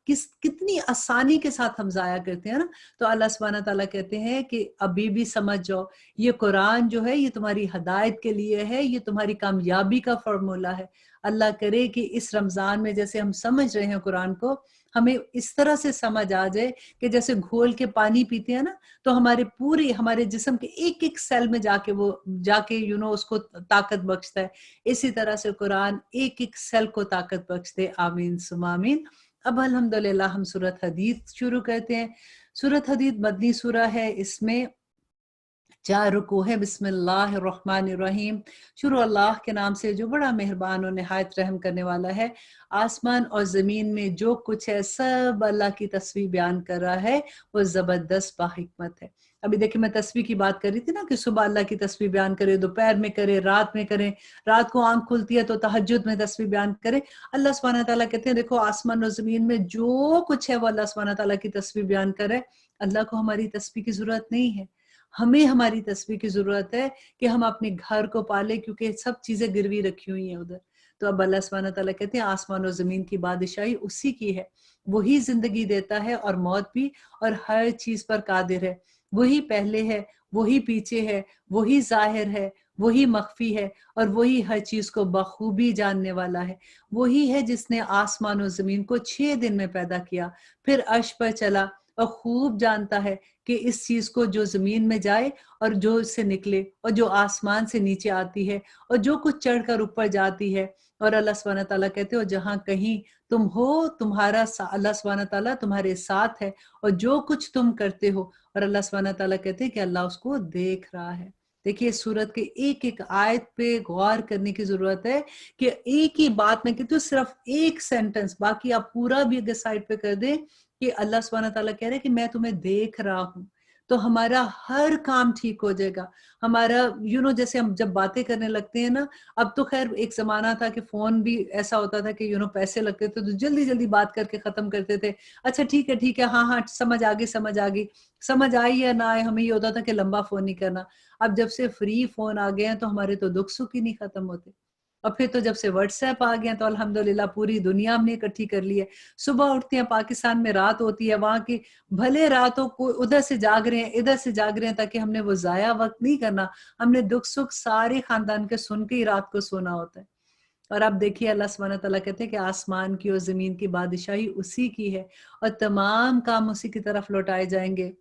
A: कितनी आसानी के साथ हम ज़ाया करते हैं ना। तो अल्लाह सुब्हानहू व तआला कहते हैं कि अभी भी समझ जाओ, ये कुरान जो है ये तुम्हारी हिदायत के लिए है, ये तुम्हारी कामयाबी का फ़ॉर्मूला है। अल्लाह करे कि इस रमज़ान में जैसे हम समझ रहे हैं कुरान को, हमें इस तरह से समझ आ जाए कि जैसे घोल के पानी पीते हैं ना, तो हमारे जिस्म के एक-एक सेल में जाके उसको ताकत बख्शता है। इसी तरह से कुरान एक-एक सेल को ताकत बख्श दे। आमीन सुम्मा आमीन। अब अल्हम्दुलिल्लाह हम सूरत हदीद शुरू करते हैं। सूरत हदीद मदनी सूरा है, इसमें 4 रुकू है। बिस्मिल्लाहिर्रहमानिर्रहीम। शुरू अल्लाह के नाम से जो बड़ा मेहरबान और निहायत रहम करने वाला है। आसमान और ज़मीन में जो कुछ है सब अल्लाह की तस्बीह बयान कर रहा है, वो ज़बरदस्त बाहिकमत है। अभी देखिए मैं तस्बीह की बात कर रही थी ना कि सुबह अल्लाह की तस्बीह बयान करें, दोपहर में करें, रात में करें, रात को आँख खुलती है तो तहज्जुद में तस्बीह बयान करें। अल्लाह सुब्हानहू व तआला कहते हैं देखो आसमान और ज़मीन में जो कुछ है वो अल्लाह सुब्हानहू व तआला की तस्बीह बयान कर रहा है। अल्लाह को हमारी तस्बीह की ज़रूरत नहीं है। हमें हमारी तस्बीह की ज़रूरत है कि हम अपने घर को पालें, क्योंकि सब चीज़ें गिरवी रखी हुई हैं उधर। तो अब अल्लाह सुब्हानहू व तआला कहते हैं आसमान और ज़मीन की बादशाही उसी की है। वही ज़िंदगी देता है और मौत भी, और हर चीज़ पर कादिर है। वही पहले है, वही पीछे है, वही ज़ाहिर है, वही मख्फ़ी है, और वही हर चीज़ को बखूबी जानने वाला है। वही है जिसने आसमान और ज़मीन को 6 दिन में पैदा किया, फिर अर्श पर चला और खूब जानता है कि इस चीज़ को जो ज़मीन में जाए और जो उससे निकले और जो आसमान से नीचे आती है और जो कुछ चढ़कर ऊपर जाती है। और अल्लाह सुब्हानहू व तआला कहते हो जहाँ कहीं तुम हो अल्लाह सुब्हानहू व तआला तुम्हारे साथ है, और जो कुछ तुम करते हो, और अल्लाह सुब्हानहू व तआला कहते हैं कि अल्लाह उसको देख रहा है। देखिए सूरत के एक-एक आयत पे गौर करने की ज़रूरत है कि एक ही बात मैं कहती हूँ सिर्फ एक सेंटेंस, बाकी आप पूरा भी अगर साइड पे कर दें کہ اللہ سبحانہ تعالیٰ کہہ رہے ہیں کہ میں تمہیں دیکھ رہا ہوں، تو ہمارا ہر کام ٹھیک ہو جائے گا۔ ہمارا جیسے ہم جب باتیں کرنے لگتے ہیں نا، اب تو خیر ایک زمانہ تھا کہ فون بھی ایسا ہوتا تھا کہ پیسے لگتے تھے تو جلدی جلدی بات کر کے ختم کرتے تھے، اچھا ٹھیک ہے، ہاں ہاں سمجھ آگئی، سمجھ آئی یا نہ آئے، ہمیں یہ ہوتا تھا کہ لمبا فون نہیں کرنا۔ اب جب سے فری فون آ گئے ہیں تو ہمارے تو دکھ سکھ ہی نہیں ختم ہوتے، اور پھر تو جب سے واٹس ایپ آ گئے ہیں تو الحمدللہ پوری دنیا ہم نے اکٹھی کر لی ہے۔ صبح اٹھتے ہیں پاکستان میں رات ہوتی ہے، وہاں کی بھلے راتوں کو ادھر سے جاگ رہے ہیں ادھر سے جاگ رہے ہیں، تاکہ ہم نے وہ ضائع وقت نہیں کرنا، ہم نے دکھ سکھ سارے خاندان کے سن کے ہی رات کو سونا ہوتا ہے۔ اور اب دیکھیے اللہ سبحانہ تعالیٰ کہتے ہیں کہ آسمان کی اور زمین کی بادشاہی اسی کی ہے، اور تمام کام اسی کی طرف لوٹائے جائیں گے۔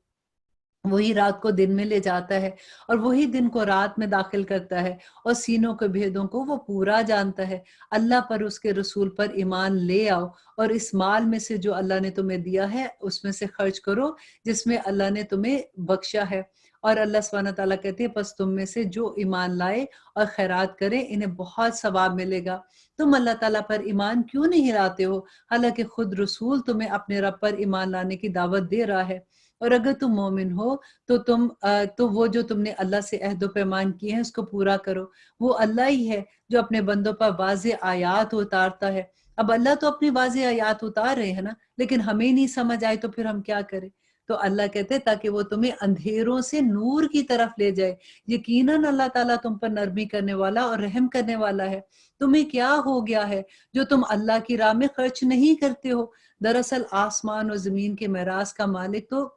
A: وہی رات کو دن میں لے جاتا ہے اور وہی دن کو رات میں داخل کرتا ہے، اور سینوں کے بھیدوں کو وہ پورا جانتا ہے۔ اللہ پر، اس کے رسول پر ایمان لے آؤ، اور اس مال میں سے جو اللہ نے تمہیں دیا ہے اس میں سے خرچ کرو جس میں اللہ نے تمہیں بخشا ہے۔ اور اللہ سبحانہ تعالیٰ کہتے ہیں پس تم میں سے جو ایمان لائے اور خیرات کرے انہیں بہت ثواب ملے گا۔ تم اللہ تعالیٰ پر ایمان کیوں نہیں لاتے ہو، حالانکہ خود رسول تمہیں اپنے رب پر ایمان لانے کی دعوت دے رہا ہے؟ اور اگر تم مومن ہو تو وہ جو تم نے اللہ سے عہد و پیمان کیے ہیں اس کو پورا کرو۔ وہ اللہ ہی ہے جو اپنے بندوں پر واضح آیات اتارتا ہے۔ اب اللہ تو اپنی واضح آیات اتار رہے ہیں نا، لیکن ہمیں نہیں سمجھ آئے تو پھر ہم کیا کریں؟ تو اللہ کہتے ہیں تاکہ وہ تمہیں اندھیروں سے نور کی طرف لے جائے۔ یقیناً اللہ تعالیٰ تم پر نرمی کرنے والا اور رحم کرنے والا ہے۔ تمہیں کیا ہو گیا ہے جو تم اللہ کی راہ میں خرچ نہیں کرتے ہو؟ دراصل آسمان اور زمین کے میراث کا مالک تو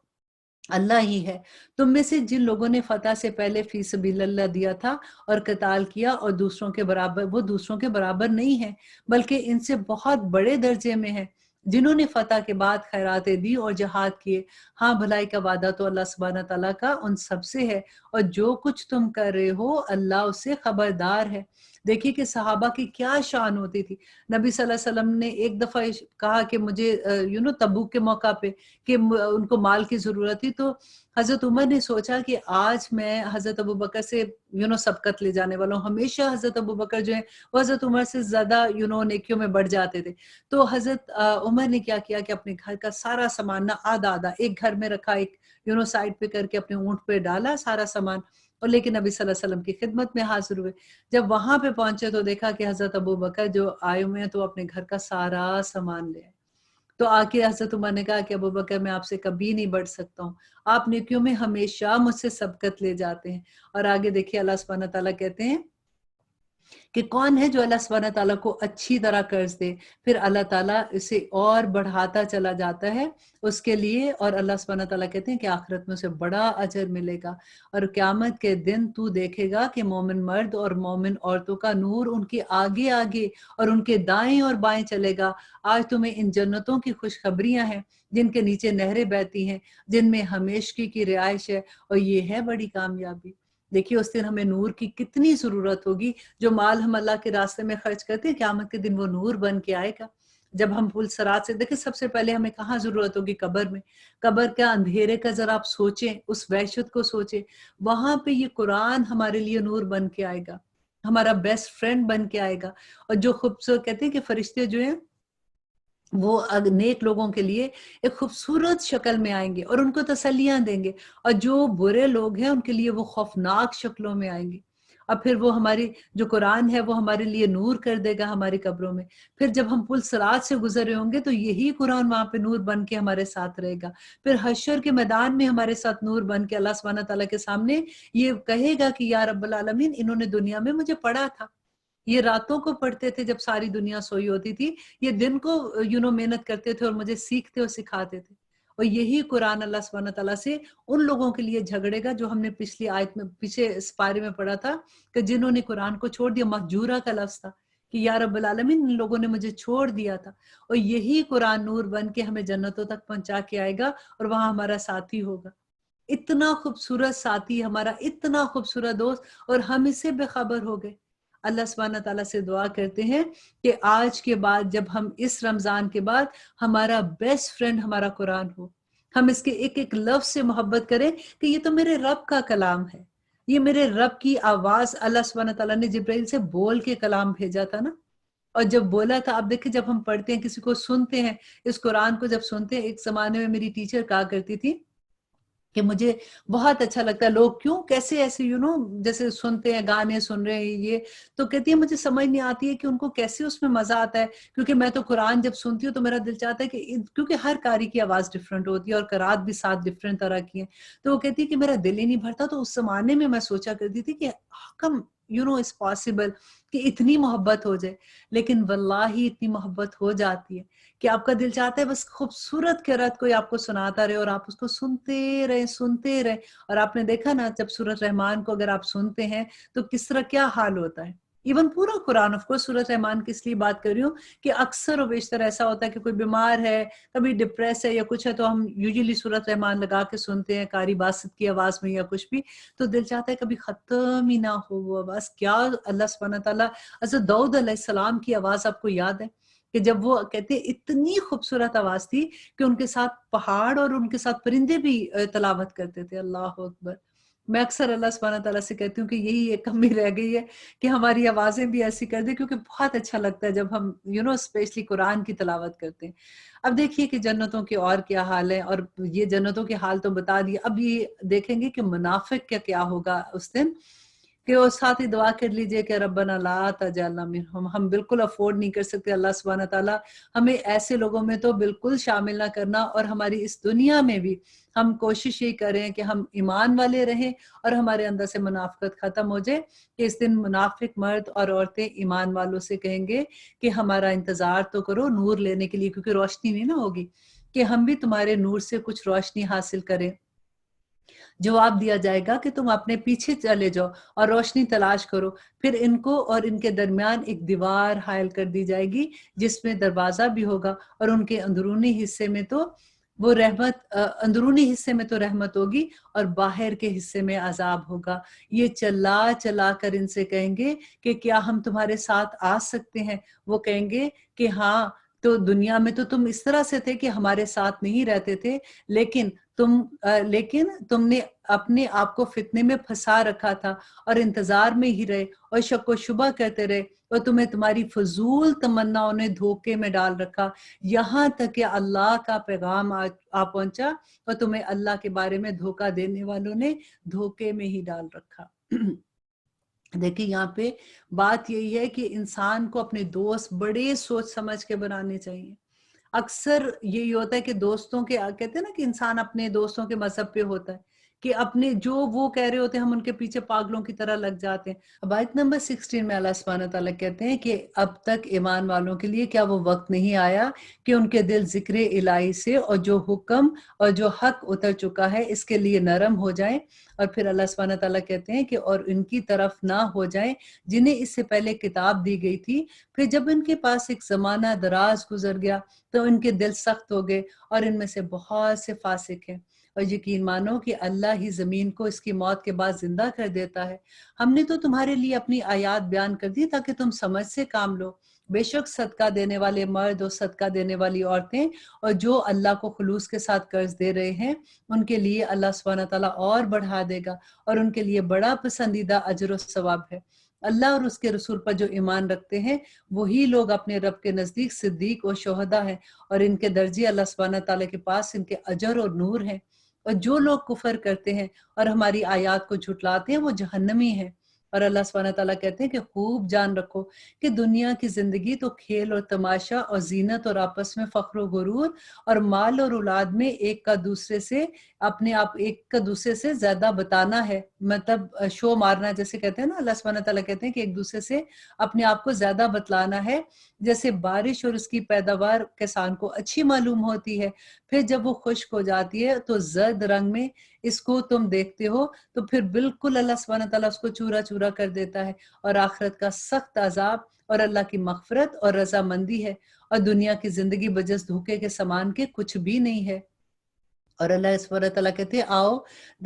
A: اللہ ہی ہے۔ تم میں سے جن لوگوں نے فتح سے پہلے فی سبیل اللہ دیا تھا اور قتال کیا، اور وہ دوسروں کے برابر نہیں ہیں، بلکہ ان سے بہت بڑے درجے میں ہیں، جنہوں نے فتح کے بعد خیراتیں دی اور جہاد کیے۔ ہاں، بھلائی کا وعدہ تو اللہ سبحانہ تعالیٰ کا ان سب سے ہے، اور جو کچھ تم کر رہے ہو اللہ اس سے خبردار ہے۔ دیکھیے کہ صحابہ کی کیا شان ہوتی تھی۔ نبی صلی اللہ علیہ وسلم نے ایک دفعہ کہا کہ مجھے تبوک کے موقع پہ کہ ان کو مال کی ضرورت تھی، تو حضرت عمر نے سوچا کہ آج میں حضرت ابوبکر سے سبقت لے جانے والا ہوں۔ ہمیشہ حضرت ابوبکر جو ہیں وہ حضرت عمر سے زیادہ نیکیوں میں بڑھ جاتے تھے۔ تو حضرت عمر نے کیا کیا کہ اپنے گھر کا سارا سامان آدھا ایک گھر میں رکھا، ایک سائڈ پہ کر کے اپنے اونٹ پہ ڈالا سارا سامان، اور لے کے نبی صلی اللہ علیہ وسلم کی خدمت میں حاضر ہوئے۔ جب وہاں پہ پہنچے تو دیکھا کہ حضرت ابوبکر جو آئے ہوئے ہیں تو اپنے گھر کا سارا سامان لے آئے۔ تو آ کے حضرت عمر نے کہا کہ ابوبکر میں آپ سے کبھی نہیں بڑھ سکتا ہوں، آپ نیکیوں میں ہمیشہ مجھ سے سبقت لے جاتے ہیں۔ اور آگے دیکھیے اللہ سبحانہ تعالیٰ کہتے ہیں کہ کون ہے جو اللہ سبحانہ تعالیٰ کو اچھی طرح قرض دے، پھر اللہ تعالیٰ اسے اور بڑھاتا چلا جاتا ہے اس کے لیے، اور اللہ سبحانہ تعالیٰ کہتے ہیں کہ آخرت میں اسے بڑا اجر ملے گا۔ اور قیامت کے دن تو دیکھے گا کہ مومن مرد اور مومن عورتوں کا نور ان کے آگے آگے اور ان کے دائیں اور بائیں چلے گا۔ آج تمہیں ان جنتوں کی خوشخبریاں ہیں جن کے نیچے نہریں بہتی ہیں، جن میں ہمیشگی کی رہائش ہے، اور یہ ہے بڑی کامیابی۔ دیکھیے اس دن ہمیں نور کی کتنی ضرورت ہوگی۔ جو مال ہم اللہ کے راستے میں خرچ کرتے ہیں، قیامت کے دن وہ نور بن کے آئے گا۔ جب ہم پل صراط سے دیکھیں، سب سے پہلے ہمیں کہاں ضرورت ہوگی؟ قبر میں۔ قبر کا اندھیرے کا ذرا آپ سوچیں، اس وحشت کو سوچیں۔ وہاں پہ یہ قرآن ہمارے لیے نور بن کے آئے گا، ہمارا بیسٹ فرینڈ بن کے آئے گا۔ اور جو خوبصورت کہتے ہیں کہ فرشتے جو ہیں وہ نیک لوگوں کے لیے ایک خوبصورت شکل میں آئیں گے اور ان کو تسلیاں دیں گے، اور جو برے لوگ ہیں ان کے لیے وہ خوفناک شکلوں میں آئیں گے۔ اور پھر وہ ہماری جو قرآن ہے وہ ہمارے لیے نور کر دے گا ہماری قبروں میں۔ پھر جب ہم پل صراط سے گزر رہے ہوں گے تو یہی قرآن وہاں پہ نور بن کے ہمارے ساتھ رہے گا۔ پھر حشر کے میدان میں ہمارے ساتھ نور بن کے اللہ سبحانہ تعالیٰ کے سامنے یہ کہے گا کہ یا رب العالمین، انہوں نے دنیا میں مجھے پڑھا تھا۔ یہ راتوں کو پڑھتے تھے جب ساری دنیا سوئی ہوتی تھی، یہ دن کو محنت کرتے تھے اور مجھے سیکھتے اور سکھاتے تھے۔ اور یہی قرآن اللہ سبحانہ تعالیٰ سے ان لوگوں کے لیے جھگڑے گا جو ہم نے پچھلی آیت میں پیچھے اس پارے میں پڑھا تھا کہ جنہوں نے قرآن کو چھوڑ دیا۔ مہجورہ کا لفظ تھا کہ یا رب العالمین، ان لوگوں نے مجھے چھوڑ دیا تھا۔ اور یہی قرآن نور بن کے ہمیں جنتوں تک پہنچا کے آئے گا اور وہاں ہمارا ساتھی ہوگا۔ اتنا خوبصورت ساتھی ہمارا، اتنا خوبصورت دوست، اور ہم اس سے بے خبر ہو گئے۔ اللہ سبحانہ تعالیٰ سے دعا کرتے ہیں کہ آج کے بعد، جب ہم اس رمضان کے بعد، ہمارا بیسٹ فرینڈ ہمارا قرآن ہو، ہم اس کے ایک ایک لفظ سے محبت کریں کہ یہ تو میرے رب کا کلام ہے، یہ میرے رب کی آواز۔ اللہ سبحانہ تعالیٰ نے جبرائیل سے بول کے کلام بھیجا تھا نا، اور جب بولا تھا، اب دیکھیں جب ہم پڑھتے ہیں کسی کو سنتے ہیں، اس قرآن کو جب سنتے ہیں، ایک زمانے میں میری ٹیچر کہا کرتی تھی کہ مجھے بہت اچھا لگتا ہے لوگ کیوں کیسے ایسے جیسے سنتے ہیں، گانے سن رہے ہیں یہ، تو کہتی ہے مجھے سمجھ نہیں آتی ہے کہ ان کو کیسے اس میں مزہ آتا ہے، کیونکہ میں تو قرآن جب سنتی ہوں تو میرا دل چاہتا ہے کہ کیونکہ ہر قاری کی آواز ڈفرنٹ ہوتی ہے اور قرات بھی 7 ڈفرنٹ طرح کی ہیں، تو وہ کہتی ہے کہ میرا دل ہی نہیں بھرتا. تو اس زمانے میں سوچا کرتی تھی کہ کم اٹس پاسبل کہ اتنی محبت ہو جائے، لیکن واللہ اتنی محبت ہو جاتی ہے کہ آپ کا دل چاہتا ہے بس خوبصورت قرات کوئی آپ کو سناتا رہے اور آپ اس کو سنتے رہے. اور آپ نے دیکھا نا جب سورۃ رحمان کو اگر آپ سنتے ہیں تو کس طرح کیا حال ہوتا ہے. ایون پورا قرآن، آف کورس سورۃ رحمان کی اس لیے بات کر رہی ہوں کہ اکثر و بیشتر ایسا ہوتا ہے کہ کوئی بیمار ہے، کبھی ڈپریس ہے یا کچھ ہے، تو ہم یوزلی سورۃ رحمان لگا کے سنتے ہیں قاری باسط کی آواز میں یا کچھ بھی، تو دل چاہتا ہے کبھی ختم ہی نہ ہو وہ آواز. کیا اللہ سبحانہ تعالیٰ، حضرت داؤد علیہ السلام کی آواز آپ کو یاد ہے کہ جب وہ کہتے ہیں اتنی خوبصورت آواز تھی کہ ان کے ساتھ پہاڑ اور ان کے ساتھ پرندے بھی تلاوت کرتے تھے. اللہ اکبر. میں اکثر اللہ سبحانہ تعالیٰ سے کہتی ہوں کہ یہی ایک کمی رہ گئی ہے کہ ہماری آوازیں بھی ایسی کر دیں، کیونکہ بہت اچھا لگتا ہے جب ہم اسپیشلی قرآن کی تلاوت کرتے ہیں. اب دیکھیے کہ جنتوں کے اور کیا حال ہے، اور یہ جنتوں کے حال تو بتا دیے. اب یہ دیکھیں گے کہ منافق کا کیا ہوگا اس دن، کہ وہ ساتھ ہی دعا کر لیجئے کہ ربنا لا تجعلنا منہم. ہم بالکل افورڈ نہیں کر سکتے اللہ سبحانہ تعالیٰ ہمیں ایسے لوگوں میں تو بالکل شامل نہ کرنا، اور ہماری اس دنیا میں بھی ہم کوشش یہ کریں کہ ہم ایمان والے رہیں اور ہمارے اندر سے منافقت ختم ہو جائے، کہ اس دن منافق مرد اور عورتیں ایمان والوں سے کہیں گے کہ ہمارا انتظار تو کرو نور لینے کے لیے، کیونکہ روشنی نہیں نہ ہوگی، کہ ہم بھی تمہارے نور سے کچھ روشنی حاصل کریں. جواب دیا جائے گا کہ تم اپنے پیچھے چلے جاؤ اور روشنی تلاش کرو. پھر ان کو اور ان کے درمیان ایک دیوار حائل کر دی جائے گی جس میں دروازہ بھی ہوگا، اور ان کے اندرونی حصے میں تو وہ اندرونی حصے میں تو رحمت ہوگی اور باہر کے حصے میں عذاب ہوگا. یہ چلا چلا کر ان سے کہیں گے کہ کیا ہم تمہارے ساتھ آ سکتے ہیں. وہ کہیں گے کہ ہاں، تو دنیا میں تو تم اس طرح سے تھے کہ ہمارے ساتھ نہیں رہتے تھے، لیکن تم نے اپنے آپ کو فتنے میں پھنسا رکھا تھا اور انتظار میں ہی رہے اور شک و شبہ کرتے رہے، اور تمہیں تمہاری فضول تمناؤں نے دھوکے میں ڈال رکھا، یہاں تک کہ اللہ کا پیغام آ پہنچا اور تمہیں اللہ کے بارے میں دھوکہ دینے والوں نے دھوکے میں ہی ڈال رکھا. دیکھیں یہاں پہ بات یہی ہے کہ انسان کو اپنے دوست بڑے سوچ سمجھ کے بنانے چاہیے. اکثر یہی ہوتا ہے کہ دوستوں کے کہتے ہیں نا کہ انسان اپنے دوستوں کے مذہب پہ ہوتا ہے، کہ اپنے جو وہ کہہ رہے ہوتے ہیں ہم ان کے پیچھے پاگلوں کی طرح لگ جاتے ہیں. اب آیت نمبر 16 میں اللہ سبحانہ تعالیٰ کہتے ہیں کہ اب تک ایمان والوں کے لیے کیا وہ وقت نہیں آیا کہ ان کے دل ذکر الہی سے اور جو حکم اور جو حق اتر چکا ہے اس کے لیے نرم ہو جائیں. اور پھر اللہ سبحانہ تعالیٰ کہتے ہیں کہ اور ان کی طرف نہ ہو جائیں جنہیں اس سے پہلے کتاب دی گئی تھی، پھر جب ان کے پاس ایک زمانہ دراز گزر گیا تو ان کے دل سخت ہو گئے، اور ان میں سے بہت سے فاسق ہیں. اور یقین مانو کہ اللہ ہی زمین کو اس کی موت کے بعد زندہ کر دیتا ہے. ہم نے تو تمہارے لیے اپنی آیات بیان کر دی تاکہ تم سمجھ سے کام لو. بے شک صدقہ دینے والے مرد اور صدقہ دینے والی عورتیں اور جو اللہ کو خلوص کے ساتھ قرض دے رہے ہیں، ان کے لیے اللہ سبحانہ تعالیٰ اور بڑھا دے گا، اور ان کے لیے بڑا پسندیدہ اجر و ثواب ہے. اللہ اور اس کے رسول پر جو ایمان رکھتے ہیں وہی لوگ اپنے رب کے نزدیک صدیق اور شہداء ہیں، اور ان کے درجے اللہ سبحانہ تعالیٰ کے پاس ان کے اجر اور نور ہیں. اور جو لوگ کفر کرتے ہیں اور ہماری آیات کو جھٹلاتے ہیں وہ جہنمی ہیں. اور اللہ سبحانہ تعالیٰ کہتے ہیں کہ خوب جان رکھو کہ دنیا کی زندگی تو کھیل اور تماشا اور زینت اور آپس میں فخر و غرور اور مال اور اولاد میں ایک کا دوسرے سے زیادہ بتانا ہے، مطلب شو مارنا جیسے کہتے ہیں نا. اللہ سبحانہ تعالیٰ کہتے ہیں کہ ایک دوسرے سے اپنے آپ کو زیادہ بتلانا ہے. جیسے بارش اور اس کی پیداوار کسان کو اچھی معلوم ہوتی ہے، پھر جب وہ خشک ہو جاتی ہے تو زرد رنگ میں اس کو تم دیکھتے ہو، تو پھر بالکل اللہ سبحانہ تعالیٰ اس کو چورا چورا کر دیتا ہے. اور آخرت کا سخت عذاب اور اللہ کی مغفرت اور رضامندی ہے، اور دنیا کی زندگی بجس دھوکے کے سامان کے کچھ بھی نہیں ہے. اور اللہ سبحانہ تعالیٰ کہتے ہیں آؤ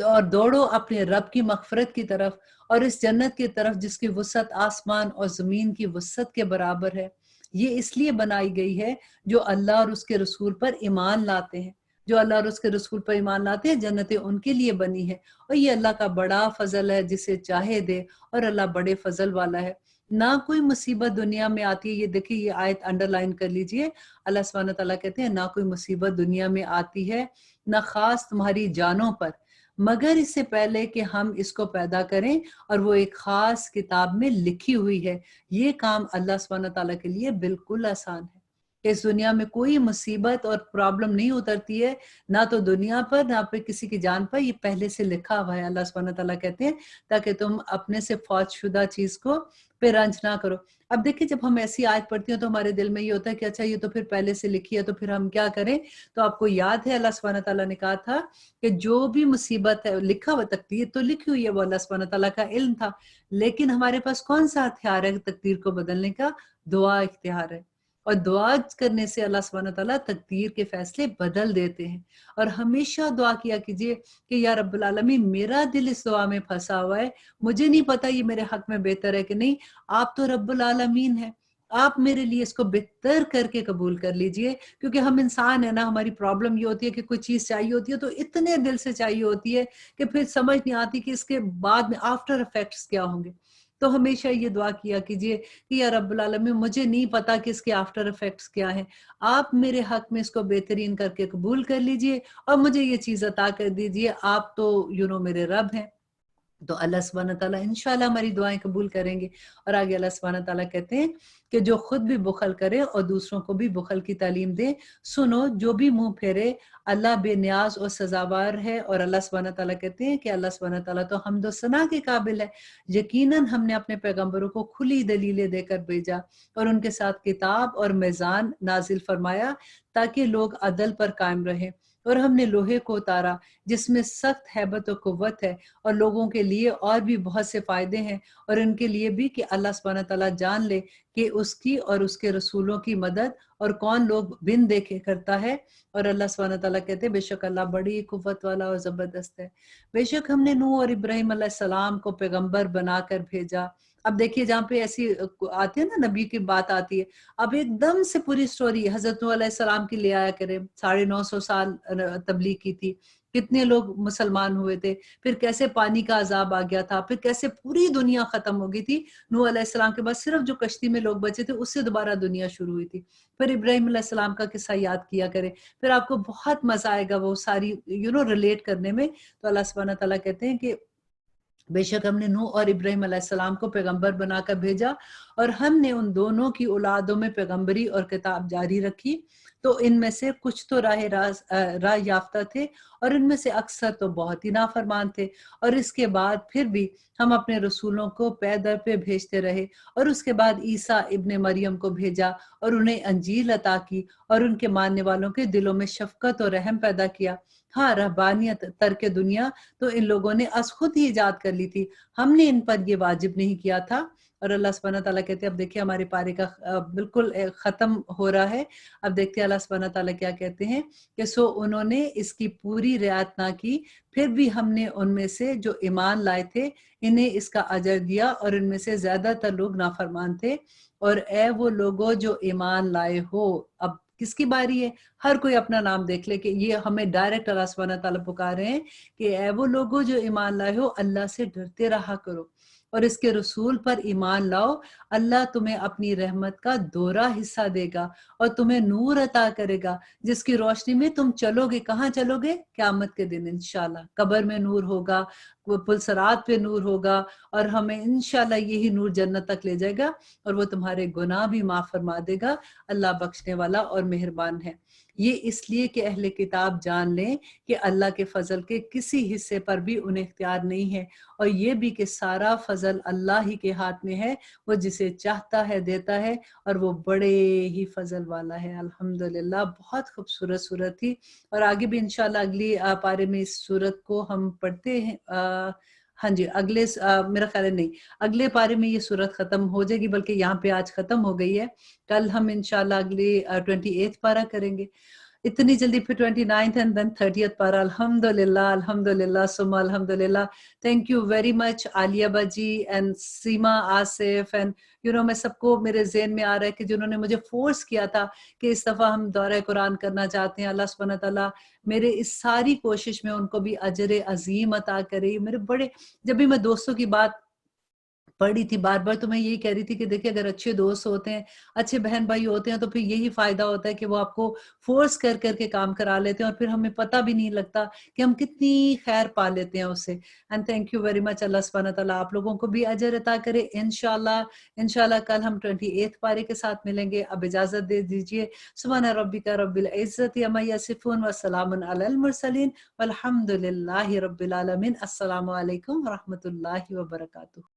A: اور دوڑو اپنے رب کی مغفرت کی طرف اور اس جنت کی طرف جس کی وسعت آسمان اور زمین کی وسعت کے برابر ہے. یہ اس لیے بنائی گئی ہے جو اللہ اور اس کے رسول پر ایمان لاتے ہیں. جو اللہ اور اس کے رسول پر ایمان لاتے ہیں جنتیں ان کے لیے بنی ہے، اور یہ اللہ کا بڑا فضل ہے جسے چاہے دے، اور اللہ بڑے فضل والا ہے. ना कोई मुसीबत दुनिया में आती है, ये देखिए ये आयत अंडरलाइन कर लीजिए। अल्लाह सुब्हानहू तआला कहते हैं ना कोई मुसीबत दुनिया में आती है, ना खास तुम्हारी जानों पर, मगर इससे पहले कि हम इसको पैदा करें और वो एक खास किताब में लिखी हुई है। ये काम अल्लाह सुब्हानहू तआला के लिए बिल्कुल आसान है। इस दुनिया में कोई मुसीबत और प्रॉब्लम नहीं उतरती है, ना तो दुनिया पर, ना पे किसी की जान पर, ये पहले से लिखा हुआ है। अल्लाह सुब्हानहू तआला कहते हैं ताकि तुम अपने से फौजशुदा चीज़ को पे रंज ना करो। अब देखिए जब हम ऐसी आयत पढ़ती हैं तो हमारे दिल में ये होता है कि अच्छा ये तो फिर पहले से लिखी है तो फिर हम क्या करें? तो आपको याद है अल्लाह सुब्हानहू तआला ने कहा था कि जो भी मुसीबत है लिखा हुआ तकदीर तो लिखी हुई है वो अल्लाह सुब्हानहू तआला का इल्म था। लेकिन हमारे पास कौन-सा हथियार है तकदीर को बदलने का? दुआ इख्तियार है। और दुआ करने से अल्लाह सुब्हानहू तआला तकदीर के फैसले बदल देते हैं। और हमेशा दुआ किया कीजिए कि या रब्बुल आलमीन मेरा दिल इस दुआ में फँसा हुआ है, मुझे नहीं पता ये मेरे हक में बेहतर है कि नहीं, आप तो रब्बुल आलमीन हैं। आप मेरे लिए इसको बेहतर करके कबूल कर लीजिए, क्योंकि हम इंसान हैं ना, हमारी प्रॉब्लम ये होती है कि कोई चीज़ चाहिए होती है तो इतने दिल से चाहिए होती है कि फिर समझ नहीं आती कि इसके बाद में आफ्टर इफेक्ट्स क्या होंगे। तो हमेशा ये दुआ किया कीजिए कि या रब्बुल आलमीन मुझे नहीं पता कि इसके आफ्टर इफेक्ट्स क्या हैं। आप मेरे हक में इसको बेहतरीन करके कबूल कर लीजिए और मुझे ये चीज़ अता कर दीजिए। आप तो मेरे रब हैं। तो अल्लाह सुब्हानहू तआला इंशाल्लाह हमारी दुआएं कबूल करेंगे। और आगे अल्लाह सुब्हानहू तआला कहते हैं कि जो खुद भी बुखल करे और दूसरों को भी बुखल की तालीम दे, सुनो जो भी मुंह फेरे अल्लाह बेनियाज और सजावार है। और अल्लाह सुब्हानहू तआला कहते हैं कि अल्लाह सुब्हानहू तआला तो हम्द व सना के काबिल है। यकीनन हमने अपने पैगंबरों को खुली दलीलें देकर भेजा और उनके साथ किताब और मीज़ान नाजिल फरमाया ताकि लोग अदल पर कायम रहें। और हमने लोहे को उतारा जिसमें सख्त हैबत और कुव्वत है और लोगों के लिए और भी बहुत से फ़ायदे हैं और इनके लिए भी कि अल्लाह सुब्हानहू तआला जान ले कि उसकी और उसके रसूलों की मदद और कौन लोग बिन देखे करता है। और अल्लाह सुब्हानहू तआला कहते हैं बेशक अल्लाह बड़ी कुव्वत वाला और ज़बरदस्त है। बेशक हमने नूह और इब्राहीम अलैहिस्सलाम को पैगंबर बनाकर भेजा। अब देखिए जहाँ पे ऐसी आती है ना नबी की बात आती है, अब एकदम से पूरी स्टोरी हज़रत नूह अलैहिस्सलाम की ले आया करें, 950 साल तबलीग की थी। कितने लोग मुसलमान हुए थे, फिर कैसे पानी का अज़ाब आ गया था, फिर कैसे पूरी दुनिया खत्म हो गई थी। नूह अलैहिस्सलाम के बाद सिर्फ जो कश्ती में लोग बचे थे उससे दोबारा दुनिया शुरू हुई थी। फिर इब्राहीम अलैहिस्सलाम का किस्सा याद किया करें, फिर आपको बहुत मज़ा आएगा वो सारी रिलेट करने में। तो अल्लाह सुब्हानहू तआला कहते हैं कि बेशक हमने नूह और इब्राहीम अलैहिस्सलाम को पैगंबर बनाकर भेजा और हमने उन दोनों की औलादों में पैगंबरी और किताब जारी रखी। तो इनमें से कुछ तो राह याफ्ता थे और इनमें से अक्सर तो बहुत ही नाफरमान थे। और इसके बाद फिर भी हम अपने रसूलों को पे दर पे भेजते रहे और उसके बाद ईसा इब्ने मरियम को भेजा और उन्हें अंजील अता की और उनके मानने वालों के दिलों में शफकत और रहम पैदा किया। हाँ, रहबानियत तर्क दुनिया तो इन लोगों ने अस खुद ही ईजाद कर ली थी। हमने इन पर ये वाजिब नहीं किया था। और अल्लाह सुब्हानहू तआला कहते हैं अब देखिए हमारे पारे का बिल्कुल खत्म हो रहा है। अब देखते हैं अल्लाह सुब्हानहू तआला क्या कहते हैं कि सो उन्होंने इसकी पूरी रियायत ना की, फिर भी हमने उनमें से जो ईमान लाए थे इन्हें इसका अजर दिया और इनमें से ज्यादातर लोग नाफरमान थे। और ए वो लोगों जो ईमान लाए हो, अब किसकी बारी है? हर कोई अपना नाम देख ले कि ये हमें डायरेक्ट अल्लाह सुब्हानहू तआला पुकार रहे हैं कि ए वो लोगों जो ईमान लाए हो, अल्लाह से डरते रहा करो और इसके रसूल पर ईमान लाओ। अल्लाह तुम्हें अपनी रहमत का दोहरा हिस्सा देगा और तुम्हें नूर अता करेगा जिसकी रोशनी में तुम चलोगे। कहाँ चलोगे? क़यामत के दिन इंशाल्लाह। कब्र में नूर होगा, वो पुलसरात पे नूर होगा और हमें इंशाल्लाह यही नूर जन्नत तक ले जाएगा और वो तुम्हारे गुनाह भी माफ फरमा देगा। अल्लाह बख्शने वाला और मेहरबान है। ये इसलिए कि अहले किताब जान लें कि अल्लाह के फजल के किसी हिस्से पर भी उन्हें इख्तियार नहीं है और ये भी कि सारा फजल अल्लाह ही के हाथ में है। वो जिसे चाहता है देता है और वो बड़े ही फजल वाला है। अल्हम्दुलिल्लाह, बहुत खूबसूरत सूरत थी और आगे भी इंशाल्लाह अगली पारे में इस सूरत को हम पढ़ते हैं। हाँ जी, मेरा ख्याल है नहीं, अगले पारे में ये सूरत खत्म हो जाएगी, बल्कि यहाँ पे आज खत्म हो गई है। कल हम इंशाल्लाह अगली 28th पारा करेंगे। इतनी जल्दी फिर 29th एंड देन 30th पारा। अल्हम्दुलिल्लाह, अल्हम्दुलिल्लाह, सुम्मा अल्हम्दुलिल्लाह। Thank you very much Alia बाजी एंड सीमा, आसिफ एंड मैं सबको मेरे ज़हन में आ रहा है कि जिन्होंने मुझे फोर्स किया था कि इस दफ़ा हम दौरा कुरान करना चाहते हैं। अल्लाह सुब्हानहू तआला मेरे इस सारी कोशिश में उनको भी अजर अज़ीम अता करे। मेरे बड़े, जब भी मैं दोस्तों की बात पढ़ी थी, बार-बार तो मैं यही कह रही थी कि देखिए अगर अच्छे दोस्त होते हैं, अच्छे बहन-भाई होते हैं तो फिर यही फ़ायदा होता है कि वो आपको फ़ोर्स कर के काम करा लेते हैं और फिर हमें पता भी नहीं लगता कि हम कितनी खैर पा लेते हैं उससे। And thank you very much अल्लाह सुब्हानहू व तआला आप लोगों को भी अजर अता करे इंशाअल्लाह। इंशाअल्लाह कल हम 28th पारे के साथ मिलेंगे। अब इजाज़त दे दीजिए। सुब्हान रब्बिका रब्बिल इज़्ज़ति अम्मा यसिफ़ून व सलामुन अलल मुरसलीन वल्हम्दुलिल्लाहि रब्बिल आलमीन। अस्सलामु अलैकुम व रहमतुल्लाहि व बरकातुहू।